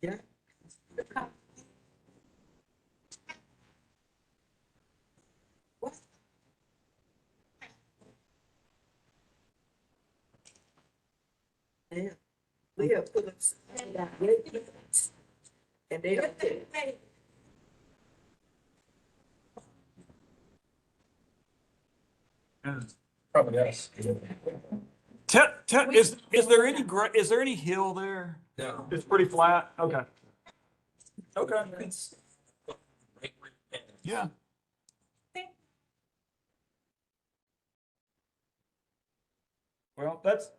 [SPEAKER 6] Yeah. Yeah. We have put us, and they don't take it.
[SPEAKER 2] Probably us.
[SPEAKER 5] Is there any is there any hill there?
[SPEAKER 2] No.
[SPEAKER 5] It's pretty flat. Okay. Okay.
[SPEAKER 2] It's right where it ends.
[SPEAKER 5] Yeah. Well, that's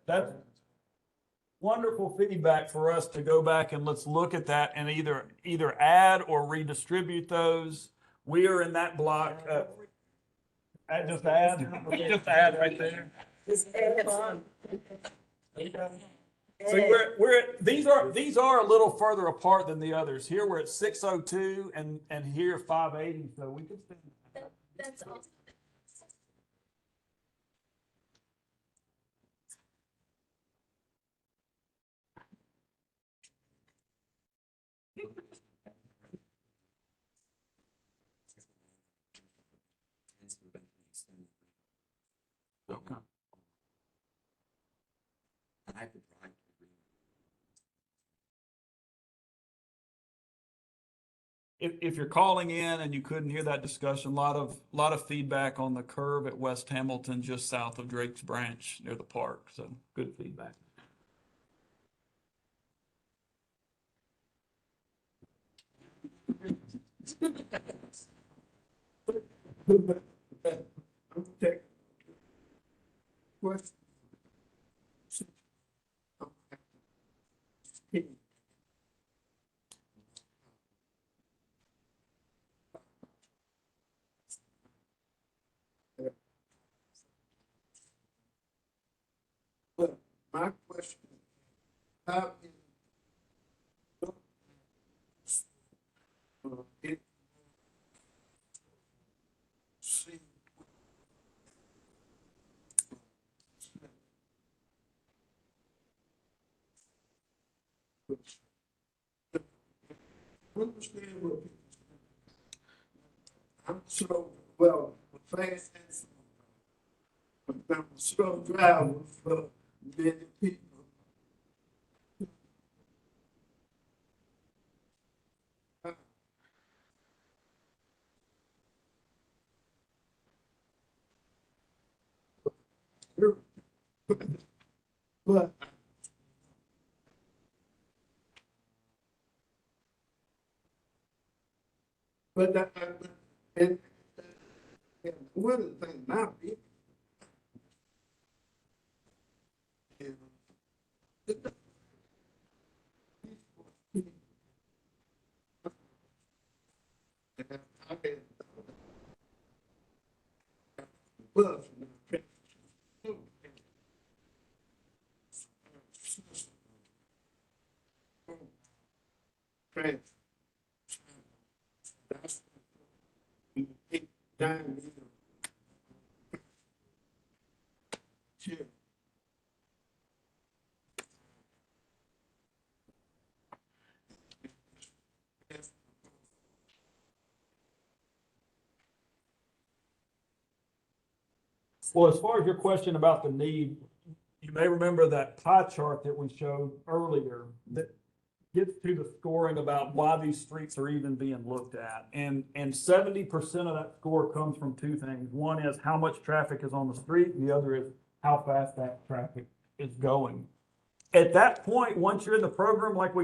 [SPEAKER 5] wonderful feedback for us to go back and let's look at that and either add or redistribute those. We are in that block. Just add right there.
[SPEAKER 6] Just add on.
[SPEAKER 5] So these are a little further apart than the others. Here we're at 602 and here 580. So we could spend.
[SPEAKER 3] That's awesome.
[SPEAKER 5] Okay. If you're calling in and you couldn't hear that discussion, a lot of feedback on the curve at West Hamilton, just south of Drake's Branch near the park. So good feedback.
[SPEAKER 6] Okay. What? But my question, how in it see understand what I'm slow, well, fast and slow. But I'm a slow driver for many people. But that, and one of the things now, bus. That's down,
[SPEAKER 5] Well, as far as your question about the need, you may remember that pie chart that we showed earlier that gets to the scoring about why these streets are even being looked at. And 70% of that score comes from two things. One is how much traffic is on the street, and the other is how fast that traffic is going. At that point, once you're in the program, like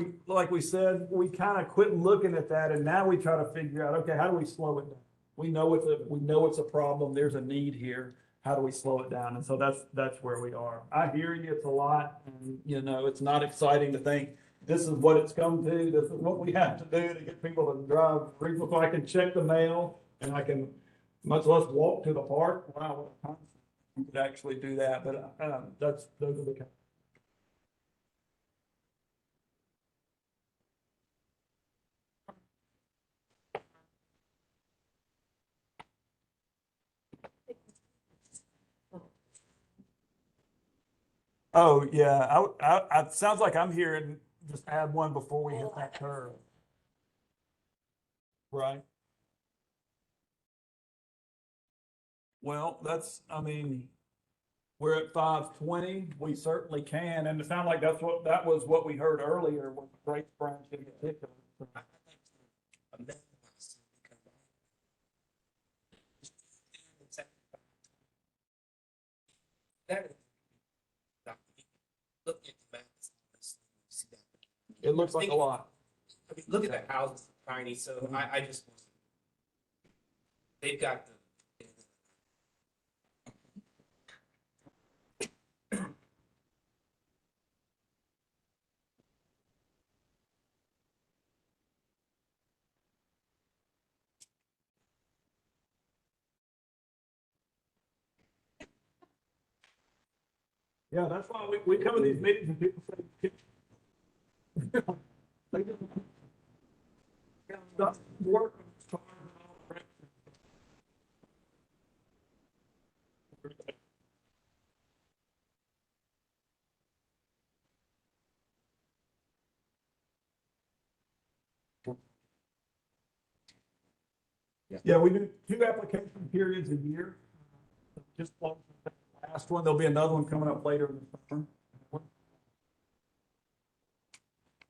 [SPEAKER 5] we said, we kind of quit looking at that, and now we try to figure out, okay, how do we slow it down? We know it's a problem. There's a need here. How do we slow it down? And so that's where we are. I hear you. It's a lot, and it's not exciting to think this is what it's come to. This is what we have to do to get people to drive. So I can check the mail, and I can much less walk to the park. Wow, what a concept. You could actually do that, but those are the kind. Oh, yeah, it sounds like I'm hearing just add one before we hit that curve. Right? Well, we're at 5:20, we certainly can, and it sounded like that was what we heard earlier with Great Branch in particular.
[SPEAKER 2] That, look at the maps. See that?
[SPEAKER 5] It looks like a lot.
[SPEAKER 2] I mean, look at the houses, tiny, so I just, they've got the.
[SPEAKER 5] Yeah, that's why we come to these meetings and people say, they just doesn't work. Yeah, we do 2 application periods a year. Just like the last one, there'll be another one coming up later in the summer.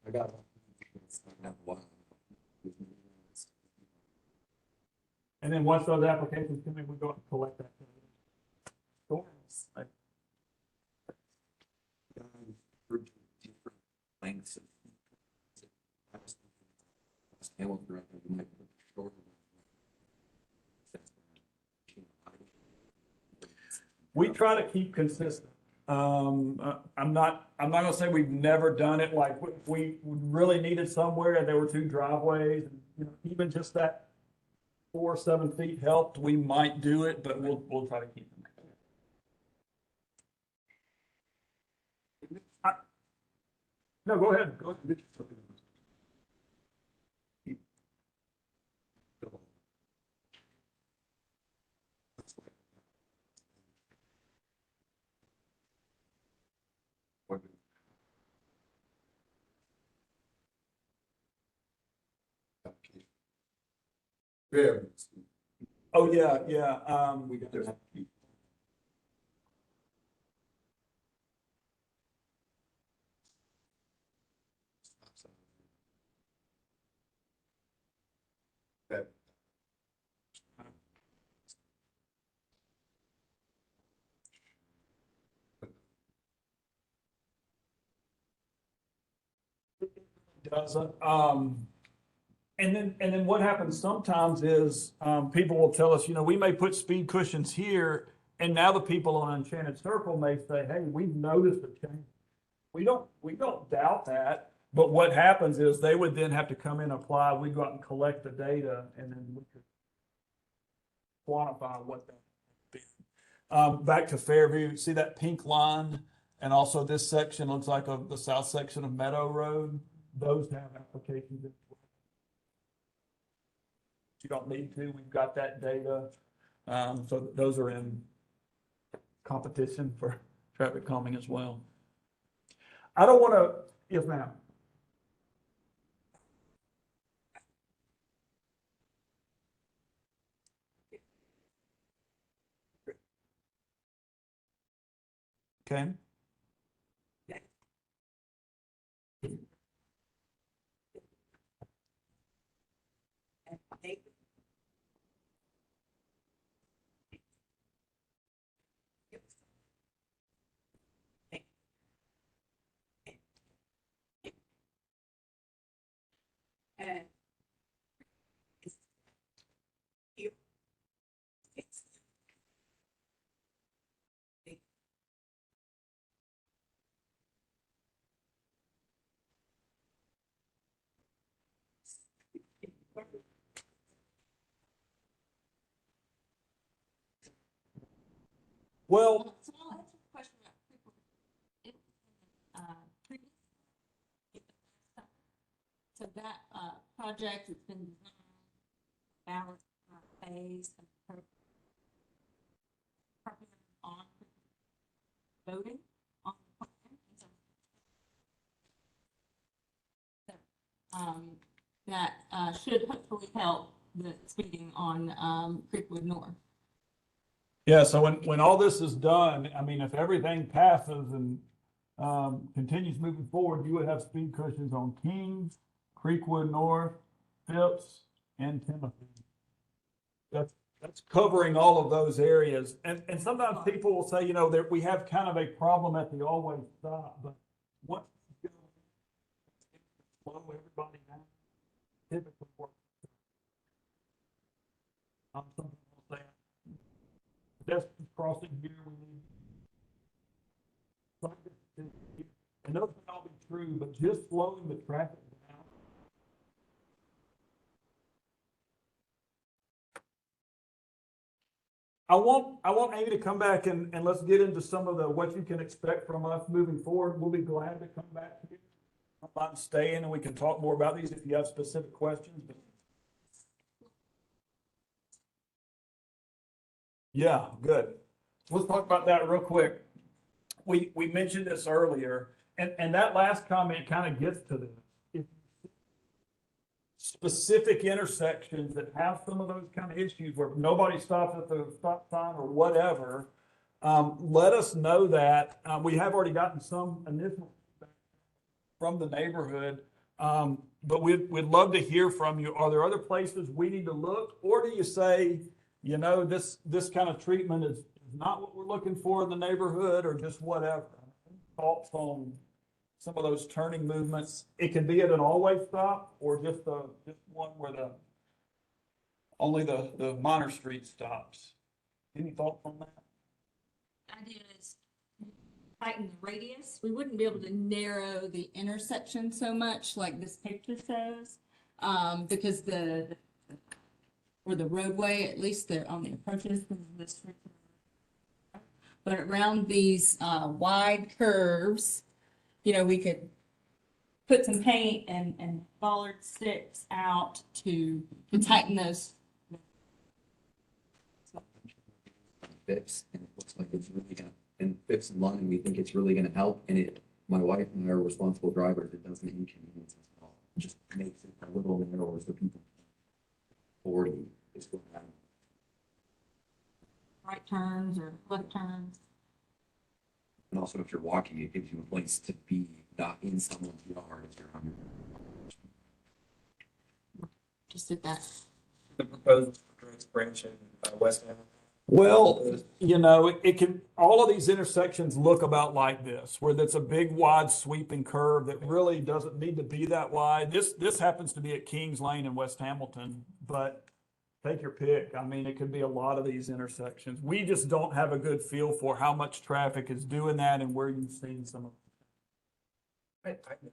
[SPEAKER 4] I got one.
[SPEAKER 5] And then once those applications come in, we go out and collect that.
[SPEAKER 4] Lengths of.
[SPEAKER 5] We try to keep consistent. I'm not gonna say we've never done it, like, we really needed somewhere and there were 2 driveways, and, even just that 4 or 7 feet helped, we might do it, but we'll try to keep them. No, go ahead. Go ahead.
[SPEAKER 4] Yeah.
[SPEAKER 5] Oh, yeah,
[SPEAKER 4] We got to. That.
[SPEAKER 5] doesn't. And then what happens sometimes is, people will tell us, we may put speed cushions here, and now the people on Enchanted Circle may say, hey, we've noticed a change. We don't doubt that, but what happens is they would then have to come in, apply, we go out and collect the data, and then we could quantify what that been. Back to Fairview, see that pink line? And also this section looks like the south section of Meadow Road. Those have applications in. You don't need to, we've got that data. So those are in competition for traffic calming as well. I don't want to, yes, ma'am. Okay. Well,
[SPEAKER 1] So I'll answer the question about Creekwood. It, previous- So that, project has been designed, balanced, phase, and on voting on the plan. That, should hopefully help the speeding on, Creekwood North.
[SPEAKER 5] yeah, so when all this is done, I mean, if everything passes and continues moving forward, you would have speed cushions on Kings, Creekwood North, Phipps, and Timothy. That's covering all of those areas. And sometimes people will say, you know, that we have kind of a problem at the always stop, but once you go, slow everybody down, typically works. Some people say, pedestrian crossing here, we need. And those may all be true, but just slowing the traffic down. I want Amy to come back and let's get into some of the, what you can expect from us moving forward. We'll be glad to come back here. I'm staying and we can talk more about these if you have specific questions. Yeah, good. Let's talk about that real quick. We mentioned this earlier, and that last comment kind of gets to this. If specific intersections that have some of those kind of issues where nobody stops at the stop sign or whatever, let us know that. We have already gotten some initial feedback from the neighborhood, but we'd love to hear from you. Are there other places we need to look, or do you say, you know, this kind of treatment is not what we're looking for in the neighborhood, or just whatever? Thoughts on some of those turning movements? It can be at an always stop, or just one where only the minor street stops. Any thoughts on that?
[SPEAKER 1] Idea is tighten the radius. We wouldn't be able to narrow the intersection so much like this picture shows, because or the roadway, at least on the approaches to the street. But around these wide curves, you know, we could put some paint and bollard sticks out to tighten those.
[SPEAKER 7] Phipps, and it looks like it's really gonna, and Phipps and London, we think it's really gonna help, and my wife and I are responsible drivers, it doesn't inconvenience us at all. It just makes it a little narrower so people 40 is going down.
[SPEAKER 1] Right turns or left turns.
[SPEAKER 7] And also, if you're walking, it gives you a place to be, not in someone's yard if you're on your.
[SPEAKER 1] Just did that.
[SPEAKER 2] The proposal for Drake's Branch and West End.
[SPEAKER 5] Well, you know, it can, all of these intersections look about like this, where that's a big wide sweeping curve that really doesn't need to be that wide. This happens to be at Kings Lane in West Hamilton, but take your pick. I mean, it could be a lot of these intersections. We just don't have a good feel for how much traffic is doing that and where you've seen some of it.
[SPEAKER 2] I know.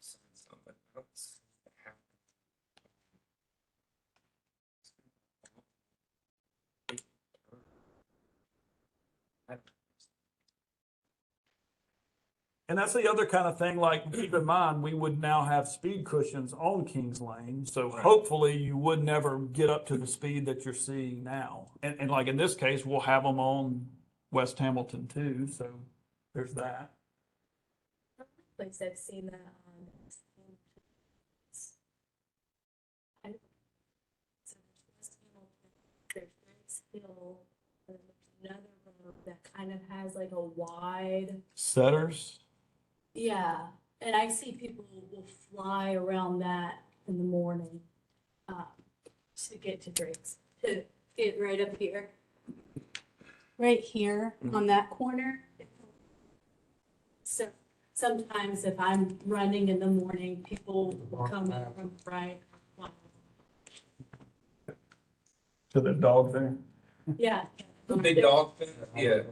[SPEAKER 2] Some, but I don't see how.
[SPEAKER 5] And that's the other kind of thing, like, keep in mind, we would now have speed cushions on Kings Lane. So
[SPEAKER 2] Right.
[SPEAKER 5] hopefully you would never get up to the speed that you're seeing now. And like in this case, we'll have them on West Hamilton too. So there's that.
[SPEAKER 3] Place I've seen that on. So there's West Hamilton, there's Grace Hill, and there's another road that kind of has like a wide,
[SPEAKER 5] Setters?
[SPEAKER 3] yeah. And I see people will fly around that in the morning, to get to drinks, to get right up here. Right here on that corner. So sometimes if I'm running in the morning, people will come from right.
[SPEAKER 5] To the dog thing?
[SPEAKER 3] Yeah.
[SPEAKER 2] The big dog thing, yeah,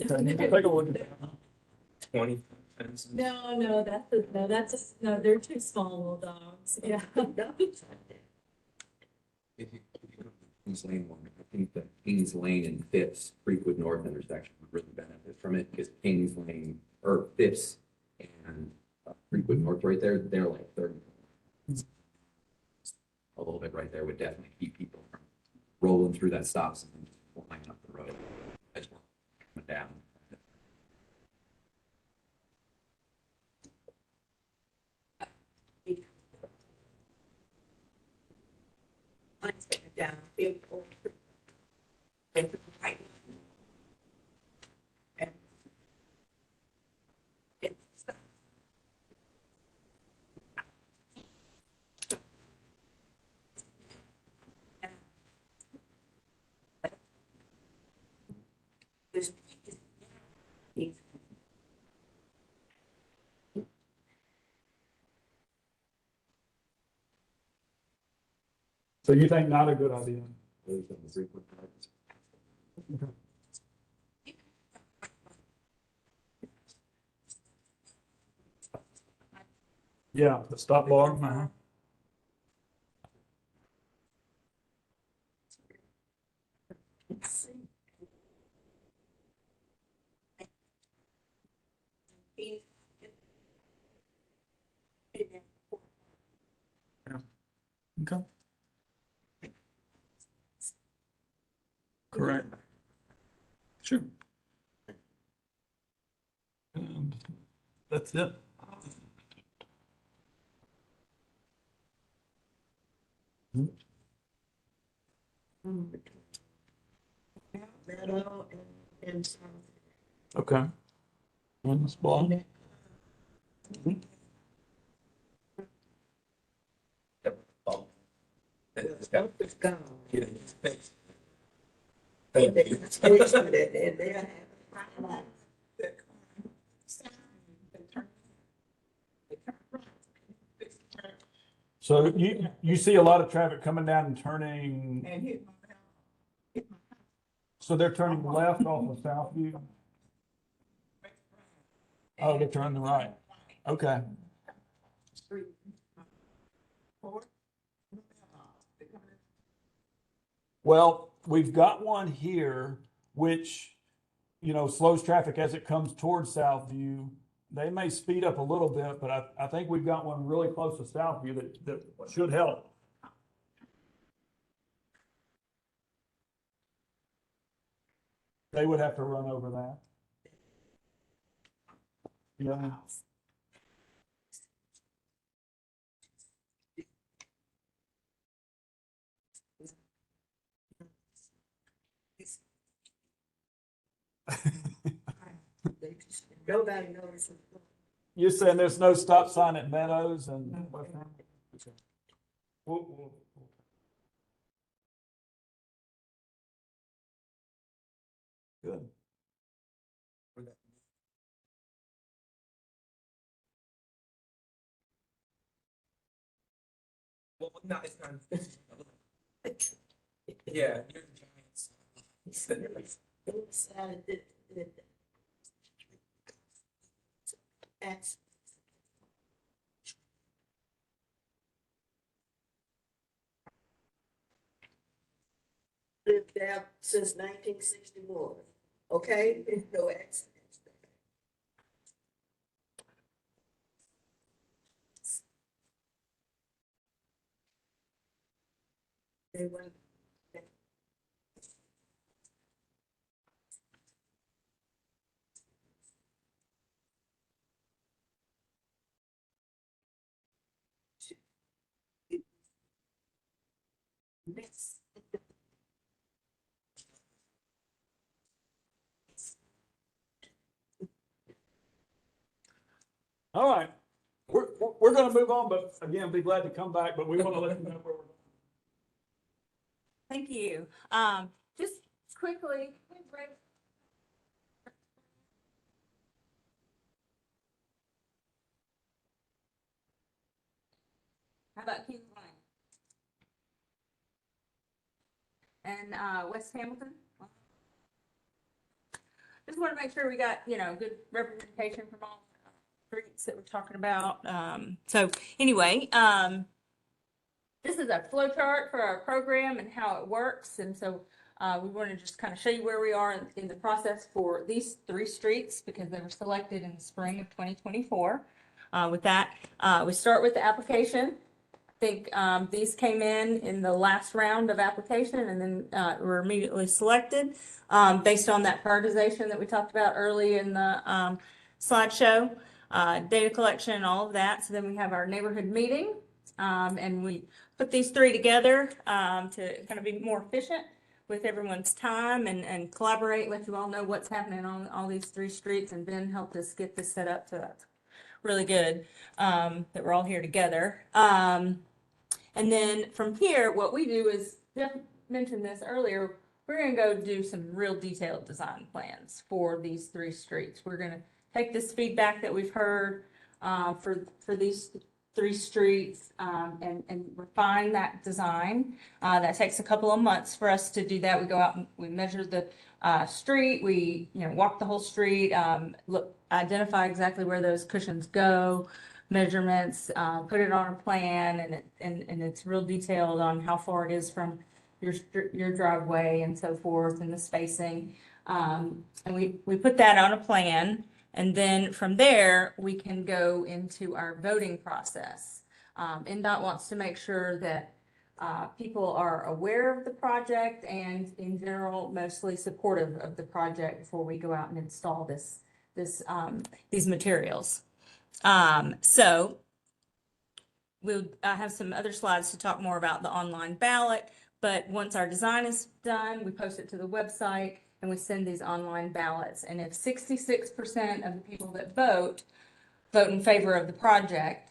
[SPEAKER 5] Okay, take a look at that.
[SPEAKER 2] 20 fences.
[SPEAKER 3] No, no, they're two small little dogs, yeah.
[SPEAKER 7] Kings Lane one, I think the Kings Lane and Phipps Creekwood North intersection would really benefit from it, because Kings Lane, or Phipps and Creekwood North right there, they're like 30. A little bit right there would definitely keep people from rolling through that stop sign and just flying up the road. As well, coming down.
[SPEAKER 6] Mine's going down, people. And right. And it's this.
[SPEAKER 5] So you think not a good idea?
[SPEAKER 7] Those are the frequent drivers.
[SPEAKER 5] Yeah, the stop bar. Uh-huh. Okay. Correct. Sure. And that's it.
[SPEAKER 6] Meadow and some.
[SPEAKER 5] Okay. On the spot.
[SPEAKER 2] It's got-
[SPEAKER 6] It's gone.
[SPEAKER 2] yeah, it's fixed.
[SPEAKER 6] And
[SPEAKER 2] Thank
[SPEAKER 6] they
[SPEAKER 2] you.
[SPEAKER 6] fixed it, and they're having.
[SPEAKER 5] So you see a lot of traffic coming down and turning,
[SPEAKER 6] And hit my house.
[SPEAKER 5] so they're turning left off of Southview? Oh, they're turning right. Okay. Well, we've got one here which, slows traffic as it comes towards Southview. They may speed up a little bit, but I think we've got one really close to Southview that should help. They would have to run over that. Yeah.
[SPEAKER 6] Nobody knows.
[SPEAKER 5] You're saying there's no stop sign at Meadows and West End? Okay. We'll- Good.
[SPEAKER 2] Well, no, it's not. Yeah, you're the Giants.
[SPEAKER 6] Inside the. That's. Lived there since 1961, okay? No accidents. They went. Next.
[SPEAKER 5] All right, we're gonna move on, but again, be glad to come back, but we want to let you know where we're.
[SPEAKER 1] Thank you. Just quickly, how about Kings Lane? And, West Hamilton? Just want to make sure we got, good representation from all the streets that we're talking about. So anyway, this is a flow chart for our program and how it works. And so we want to just kind of show you where we are in the process for these 3 streets because they were selected in the spring of 2024. With that, we start with the application. I think these came in the last round of application and then were immediately selected based on that prioritization that we talked about early in the slideshow, data collection and all of that. So then we have our neighborhood meeting and we put these 3 together to kind of be more efficient with everyone's time and collaborate, let you all know what's happening on all these 3 streets, and Ben helped us get this set up, so that's really good that we're all here together. And then from here, what we do is, Jeff mentioned this earlier, we're going to go do some real detailed design plans for these 3 streets. We're going to take this feedback that we've heard for these 3 streets and refine that design. That takes a couple of months for us to do that. We go out and we measure the street, we walk the whole street, identify exactly where those cushions go, measurements, put it on a plan, and it's real detailed on how far it is from your driveway and so forth, and the spacing. And we put that on a plan, and then from there we can go into our voting process. NDOT wants to make sure that people are aware of the project and in general mostly supportive of the project before we go out and install these materials. So we'll have some other slides to talk more about the online ballot, but once our design is done, we post it to the website and we send these online ballots. And if 66% of the people that vote in favor of the project,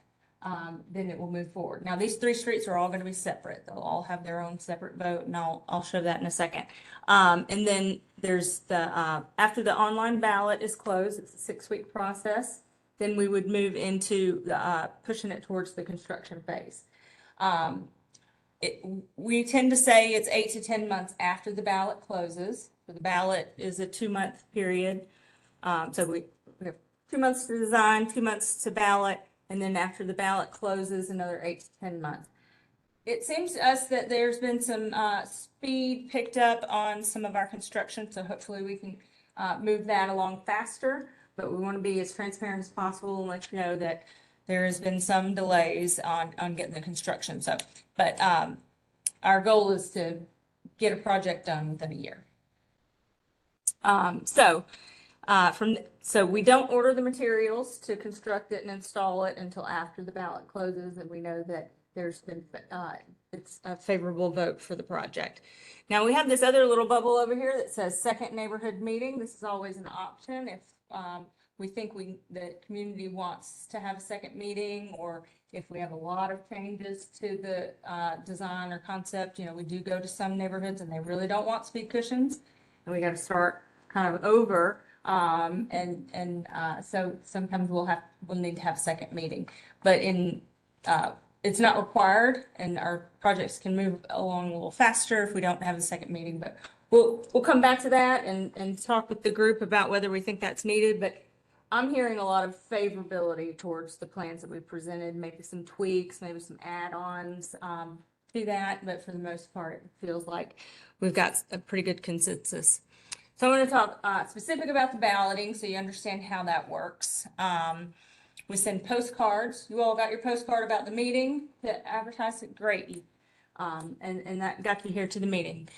[SPEAKER 1] then it will move forward. Now, these 3 streets are all going to be separate. They'll all have their own separate vote, and I'll show that in a second. And then there's after the online ballot is closed, it's a 6-week process. Then we would move into pushing it towards the construction phase. We tend to say it's 8 to 10 months after the ballot closes. So the ballot is a 2-month period. So we have 2 months to design, 2 months to ballot, and then after the ballot closes, another 8 to 10 months. It seems to us that there's been some speed picked up on some of our construction, so hopefully we can move that along faster. But we want to be as transparent as possible and let you know that there has been some delays on getting the construction. So, but our goal is to get a project done within a year. So we don't order the materials to construct it and install it until after the ballot closes, and we know that there's been it's a favorable vote for the project. Now we have this other little bubble over here that says second neighborhood meeting. This is always an option if we think the community wants to have a second meeting, or if we have a lot of changes to the design or concept. We do go to some neighborhoods and they really don't want speed cushions, and we got to start kind of over. So sometimes we'll need to have a second meeting, but it's not required, and our projects can move along a little faster if we don't have a second meeting. But we'll come back to that and talk with the group about whether we think that's needed. But I'm hearing a lot of favorability towards the plans that we presented, maybe some tweaks, maybe some add-ons to that. But for the most part, it feels like we've got a pretty good consensus. So I want to talk specific about the balloting so you understand how that works. We send postcards. You all got your postcard about the meeting that advertised it? Great. And that got you here to the meeting.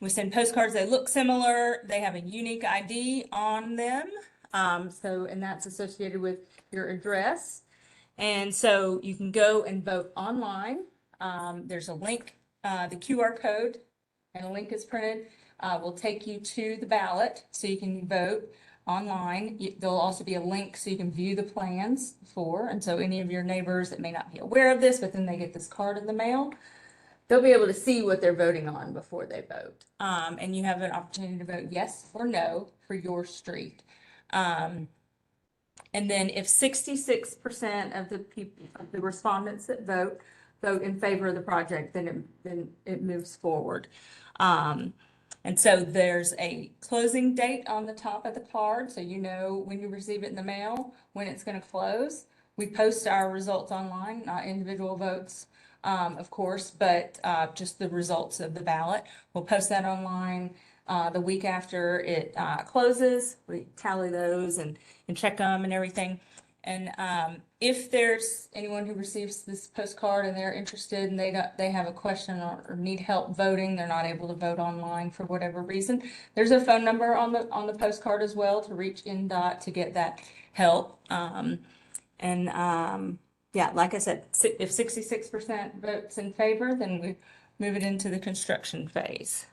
[SPEAKER 1] We send postcards. They look similar. They have a unique ID on them. And that's associated with your address. And so you can go and vote online. There's a link, the QR code, and a link is printed. Will take you to the ballot so you can vote. online. There'll also be a link so you can view the plans for, and so any of your neighbors that may not be aware of this, but then they get this card in the mail, they'll be able to see what they're voting on before they vote. And you have an opportunity to vote yes or no for your street. And then if 66% of the people, of the respondents that vote in favor of the project, then it moves forward. And so there's a closing date on the top of the card, so you know when you receive it in the mail, when it's going to close. We post our results online, not individual votes, of course, but just the results of the ballot. We'll post that online the week after it closes. We tally those and check them and everything. And if there's anyone who receives this postcard and they're interested and they have a question or need help voting, they're not able to vote online for whatever reason, there's a phone number on the postcard as well to reach NDOT to get that help. Yeah, like I said, if 66% votes in favor, then we move it into the construction phase.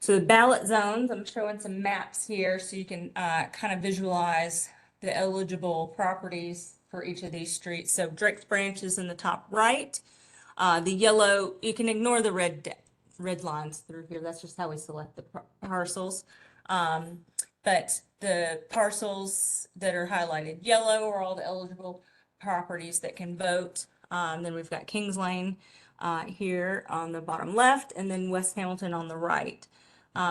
[SPEAKER 1] So the ballot zones, I'm showing some maps here so you can kind of visualize the eligible properties for each of these streets. So Drake's Branch is in the top right. The yellow, you can ignore the red lines through here. That's just how we select the parcels. But the parcels that are highlighted yellow are all the eligible properties that can vote. Then we've got Kings Lane here on the bottom left, and then West Hamilton on the right.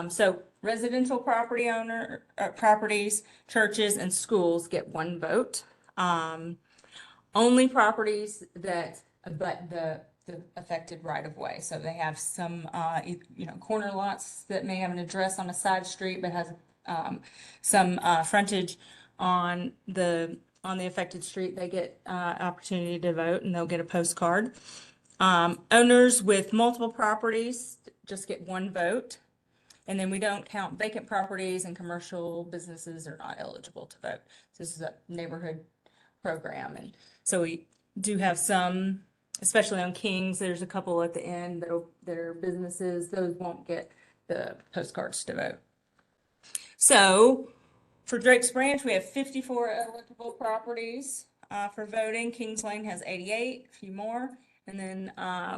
[SPEAKER 1] So residential properties, churches, and schools get one vote. Only properties that abut the affected right of way. So they have some, corner lots that may have an address on a side street, but has some frontage on the affected street. They get opportunity to vote, and they'll get a postcard. Owners with multiple properties just get one vote. And then we don't count vacant properties, and commercial businesses are not eligible to vote. This is a neighborhood program. And so we do have some, especially on Kings, there's a couple at the end that are businesses. Those won't get the postcards to vote. So for Drake's Branch, we have 54 eligible properties for voting. Kings Lane has 88, a few more. And then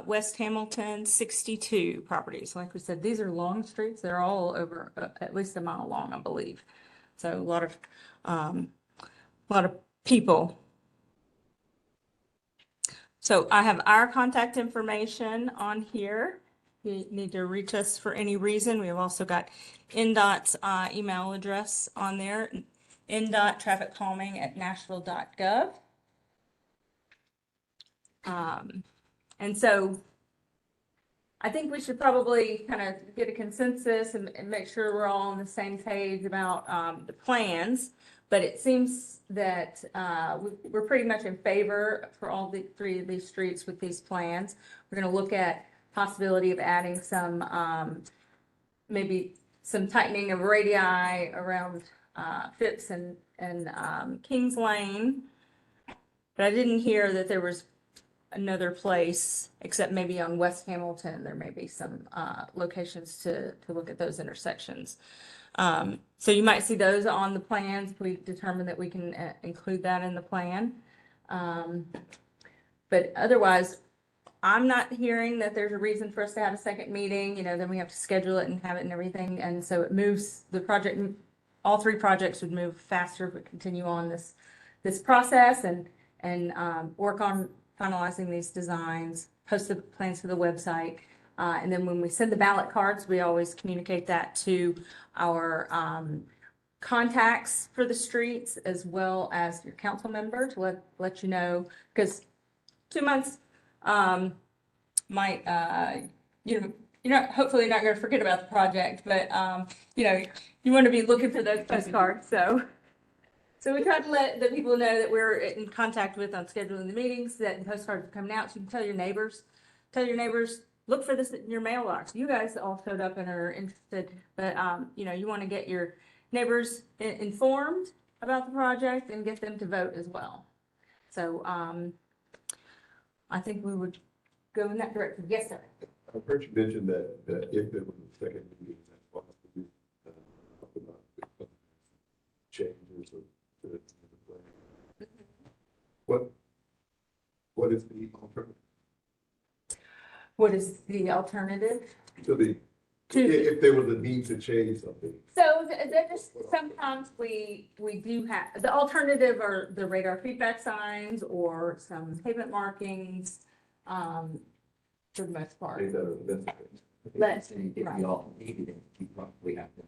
[SPEAKER 1] West Hamilton, 62 properties. Like we said, these are long streets. They're all over at least a mile long, I believe. So a lot of people. So I have our contact information on here. You need to reach us for any reason. We have also got NDOT's email address on there, NDOT TrafficCalming.Nashville.gov. And so I think we should probably kind of get a consensus and make sure we're all on the same page about the plans. But it seems that we're pretty much in favor for all three of these streets with these plans. We're going to look at possibility of adding some, maybe some tightening of radii around Phipps and Kings Lane. But I didn't hear that there was another place, except maybe on West Hamilton, there may be some locations to look at those intersections. So you might see those on the plans. We determine that we can include that in the plan. But otherwise, I'm not hearing that there's a reason for us to have a second meeting. Then we have to schedule it and have it and everything. And so it moves the project, all three projects would move faster if we continue on this process and work on finalizing these designs, post the plans to the website. And then when we send the ballot cards, we always communicate that to our contacts for the streets, as well as your council member, to let you know, because 2 months might, you're not, hopefully not going to forget about the project, but you want to be looking for those postcards. So we try to let the people know that we're in contact with on scheduling the meetings, that the postcards are coming out. So you can tell your neighbors, look for this in your mailbox. You guys all showed up and are interested, but you want to get your neighbors informed about the project and get them to vote as well. So I think we would go in that direction. Yes, sir.
[SPEAKER 4] I've heard you mention that if there was a second meeting, that's what we do alternatives to what is the alternative
[SPEAKER 1] What is the alternative?
[SPEAKER 4] to the,
[SPEAKER 1] To-
[SPEAKER 4] if there was a need to change something?
[SPEAKER 1] So there just, sometimes we do have, the alternative are the radar feedback signs or some pavement markings, for the most part.
[SPEAKER 4] Things that are necessary.
[SPEAKER 1] But-
[SPEAKER 7] If we all needed it, we probably have to.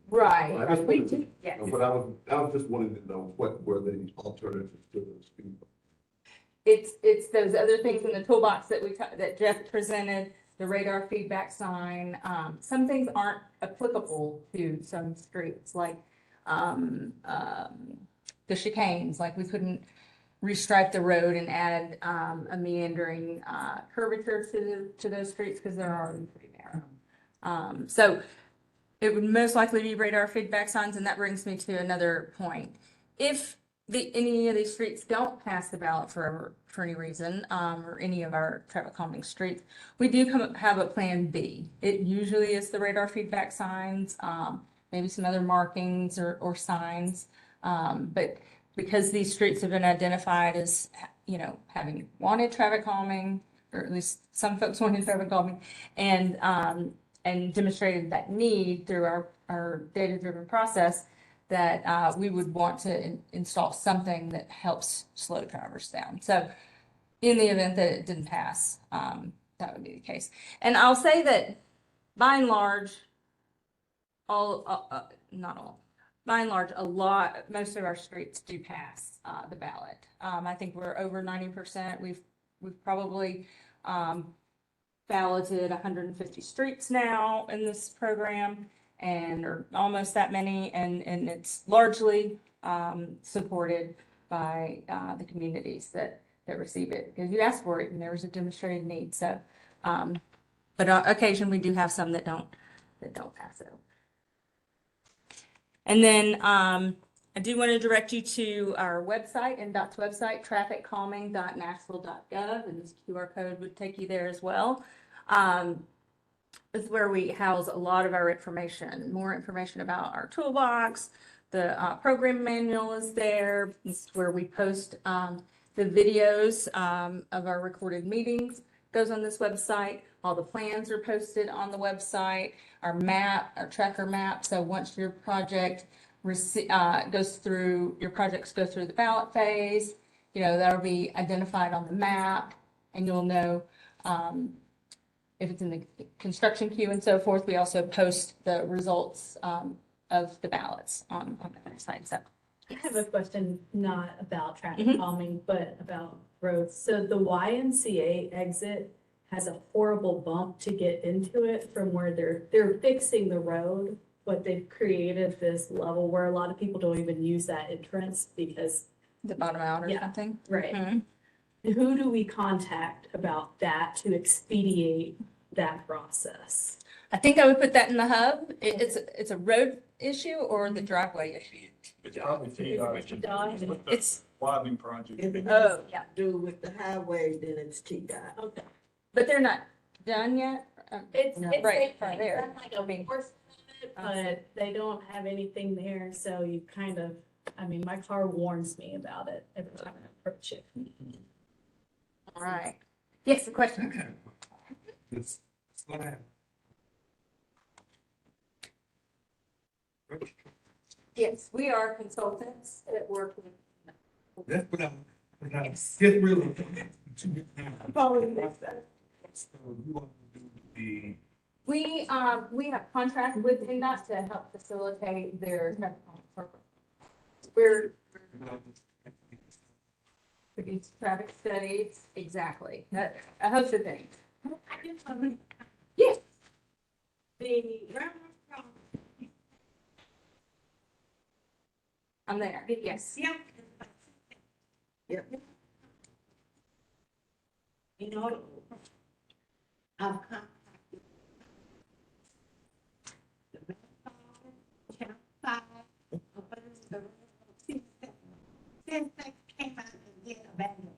[SPEAKER 1] Right,
[SPEAKER 4] Well, I just
[SPEAKER 1] we
[SPEAKER 4] wanted to-
[SPEAKER 1] do, yes.
[SPEAKER 4] But I was just wanting to know what were the alternatives to the speed bump?
[SPEAKER 1] It's those other things in the toolbox that that Jeff presented, the radar feedback sign. Some things aren't applicable to some streets, like, the chicanes, like we couldn't restripe the road and add, a meandering, curvature to those streets because they're already pretty narrow. So it would most likely be radar feedback signs, and that brings me to another point. If any of these streets don't pass the ballot for any reason, or any of our traffic calming streets, we do have a plan B. It usually is the radar feedback signs, maybe some other markings or signs. But because these streets have been identified as, having wanted traffic calming, or at least some folks wanted traffic calming, and demonstrated that need through our data-driven process, that we would want to install something that helps slow drivers down. So in the event that it didn't pass, that would be the case. And I'll say that by and large, not all, by and large, most of our streets do pass the ballot. I think we're over 90%. We've probably balloted 150 streets now in this program, and or almost that many, and it's largely supported by the communities that receive it, because you asked for it and there was a demonstrated need. So, but on occasion we do have some that don't pass it. And then I do want to direct you to our website, NDOT's website, TrafficCalming.Nashville.gov, and this QR code would take you there as well. This is where we house a lot of our information, more information about our toolbox. The program manual is there. This is where we post the videos of our recorded meetings. Goes on this website. All the plans are posted on the website. Our map, our tracker map. So once your project goes through the ballot phase, that'll be identified on the map, and you'll know if it's in the construction queue and so forth. We also post the results of the ballots on the website. So
[SPEAKER 3] I have a question, not about traffic
[SPEAKER 1] Mhm.
[SPEAKER 3] calming, but about roads. So the YMCA exit has a horrible bump to get into it from where they're fixing the road, but they've created this level where a lot of people don't even use that entrance because,
[SPEAKER 1] the bottom out or
[SPEAKER 3] Yeah.
[SPEAKER 1] something.
[SPEAKER 3] right.
[SPEAKER 1] Mhm.
[SPEAKER 3] Who do we contact about that to expedite that process?
[SPEAKER 1] I think I would put that in the hub. It's a road issue or the driveway issue.
[SPEAKER 5] It's probably
[SPEAKER 3] TDOT.
[SPEAKER 1] It's,
[SPEAKER 5] widening project.
[SPEAKER 6] If it
[SPEAKER 1] oh,
[SPEAKER 6] has
[SPEAKER 1] yeah,
[SPEAKER 6] to do with the highway, then it's TDOT.
[SPEAKER 3] Okay.
[SPEAKER 1] but they're not done yet.
[SPEAKER 3] It's
[SPEAKER 1] Right,
[SPEAKER 3] right
[SPEAKER 1] right there.
[SPEAKER 3] like a portion of it, but they don't have anything there, so you kind of, my car warns me about it every time I approach it.
[SPEAKER 1] All right. Yes, the question.
[SPEAKER 4] It's gonna happen.
[SPEAKER 1] Yes, we are consultants that work with.
[SPEAKER 4] That's what I'm,
[SPEAKER 1] Yes.
[SPEAKER 4] get really.
[SPEAKER 1] We have contract with NDOT to help facilitate their traffic calming program. We're for these traffic studies, exactly. A host of things. Yes. I'm there, yes.
[SPEAKER 6] Yep. You know, I've contacted the Channel 5, since they came out and did abandoned.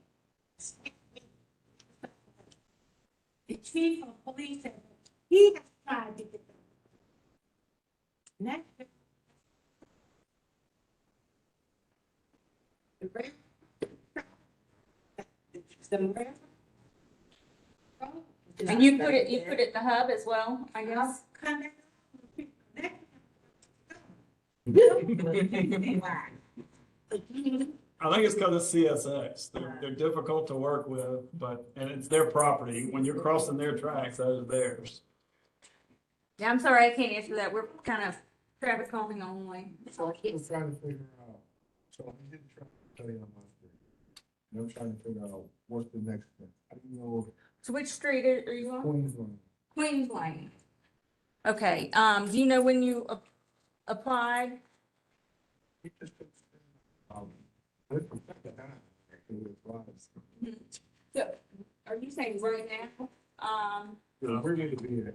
[SPEAKER 6] The chief of police said he has tried to get them. Next,
[SPEAKER 1] And you put it in the hub as well, I guess?
[SPEAKER 5] I think it's because it's CSX. They're difficult to work with, and it's their property. When you're crossing their tracks, those are theirs.
[SPEAKER 1] Yeah, I'm sorry, I can't answer that. We're kind of traffic calming only.
[SPEAKER 4] So I'm still trying to figure out, so I did try to tell you on my street. And I'm trying to figure out what's the next thing. I didn't know
[SPEAKER 1] So which street are you on?
[SPEAKER 4] Queensland.
[SPEAKER 1] Queens Lane. Okay, do you know when you applied?
[SPEAKER 4] It's from second time, actually, it was.
[SPEAKER 1] So, are you saying right now?
[SPEAKER 4] We're going to be there.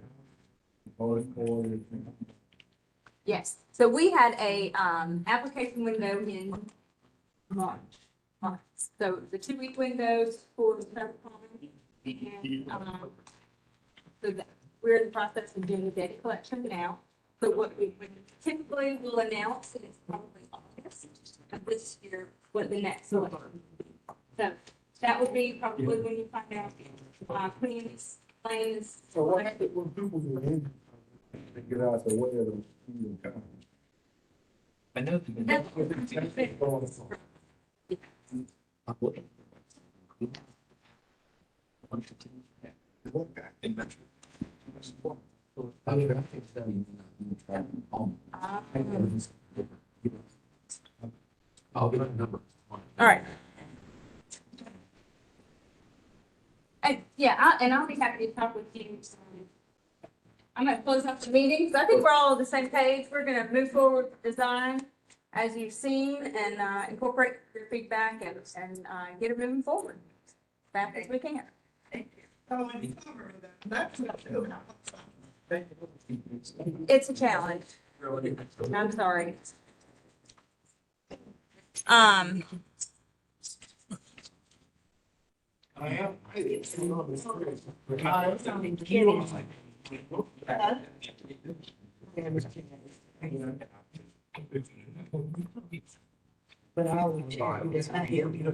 [SPEAKER 4] Oh, it's cold, everything.
[SPEAKER 1] Yes, so we had a, application window in March. So the 2-week windows for the traffic calming, and, so that, we're in the process of doing the data collection now. So what we typically will announce is probably August of this year, what the next one. So that would be probably when you find out, Queens Lane is.
[SPEAKER 4] So what happened when people get in, they get out the way of the speeding time?
[SPEAKER 2] I know.
[SPEAKER 7] I'll give you a number.
[SPEAKER 1] All right. And I'll be happy to talk with you. I'm gonna close up the meeting, because I think we're all on the same page. We're gonna move forward with design as you've seen and incorporate your feedback and get it moving forward as fast as we can. It's a challenge. I'm sorry.
[SPEAKER 6] But I will check this. I hear you.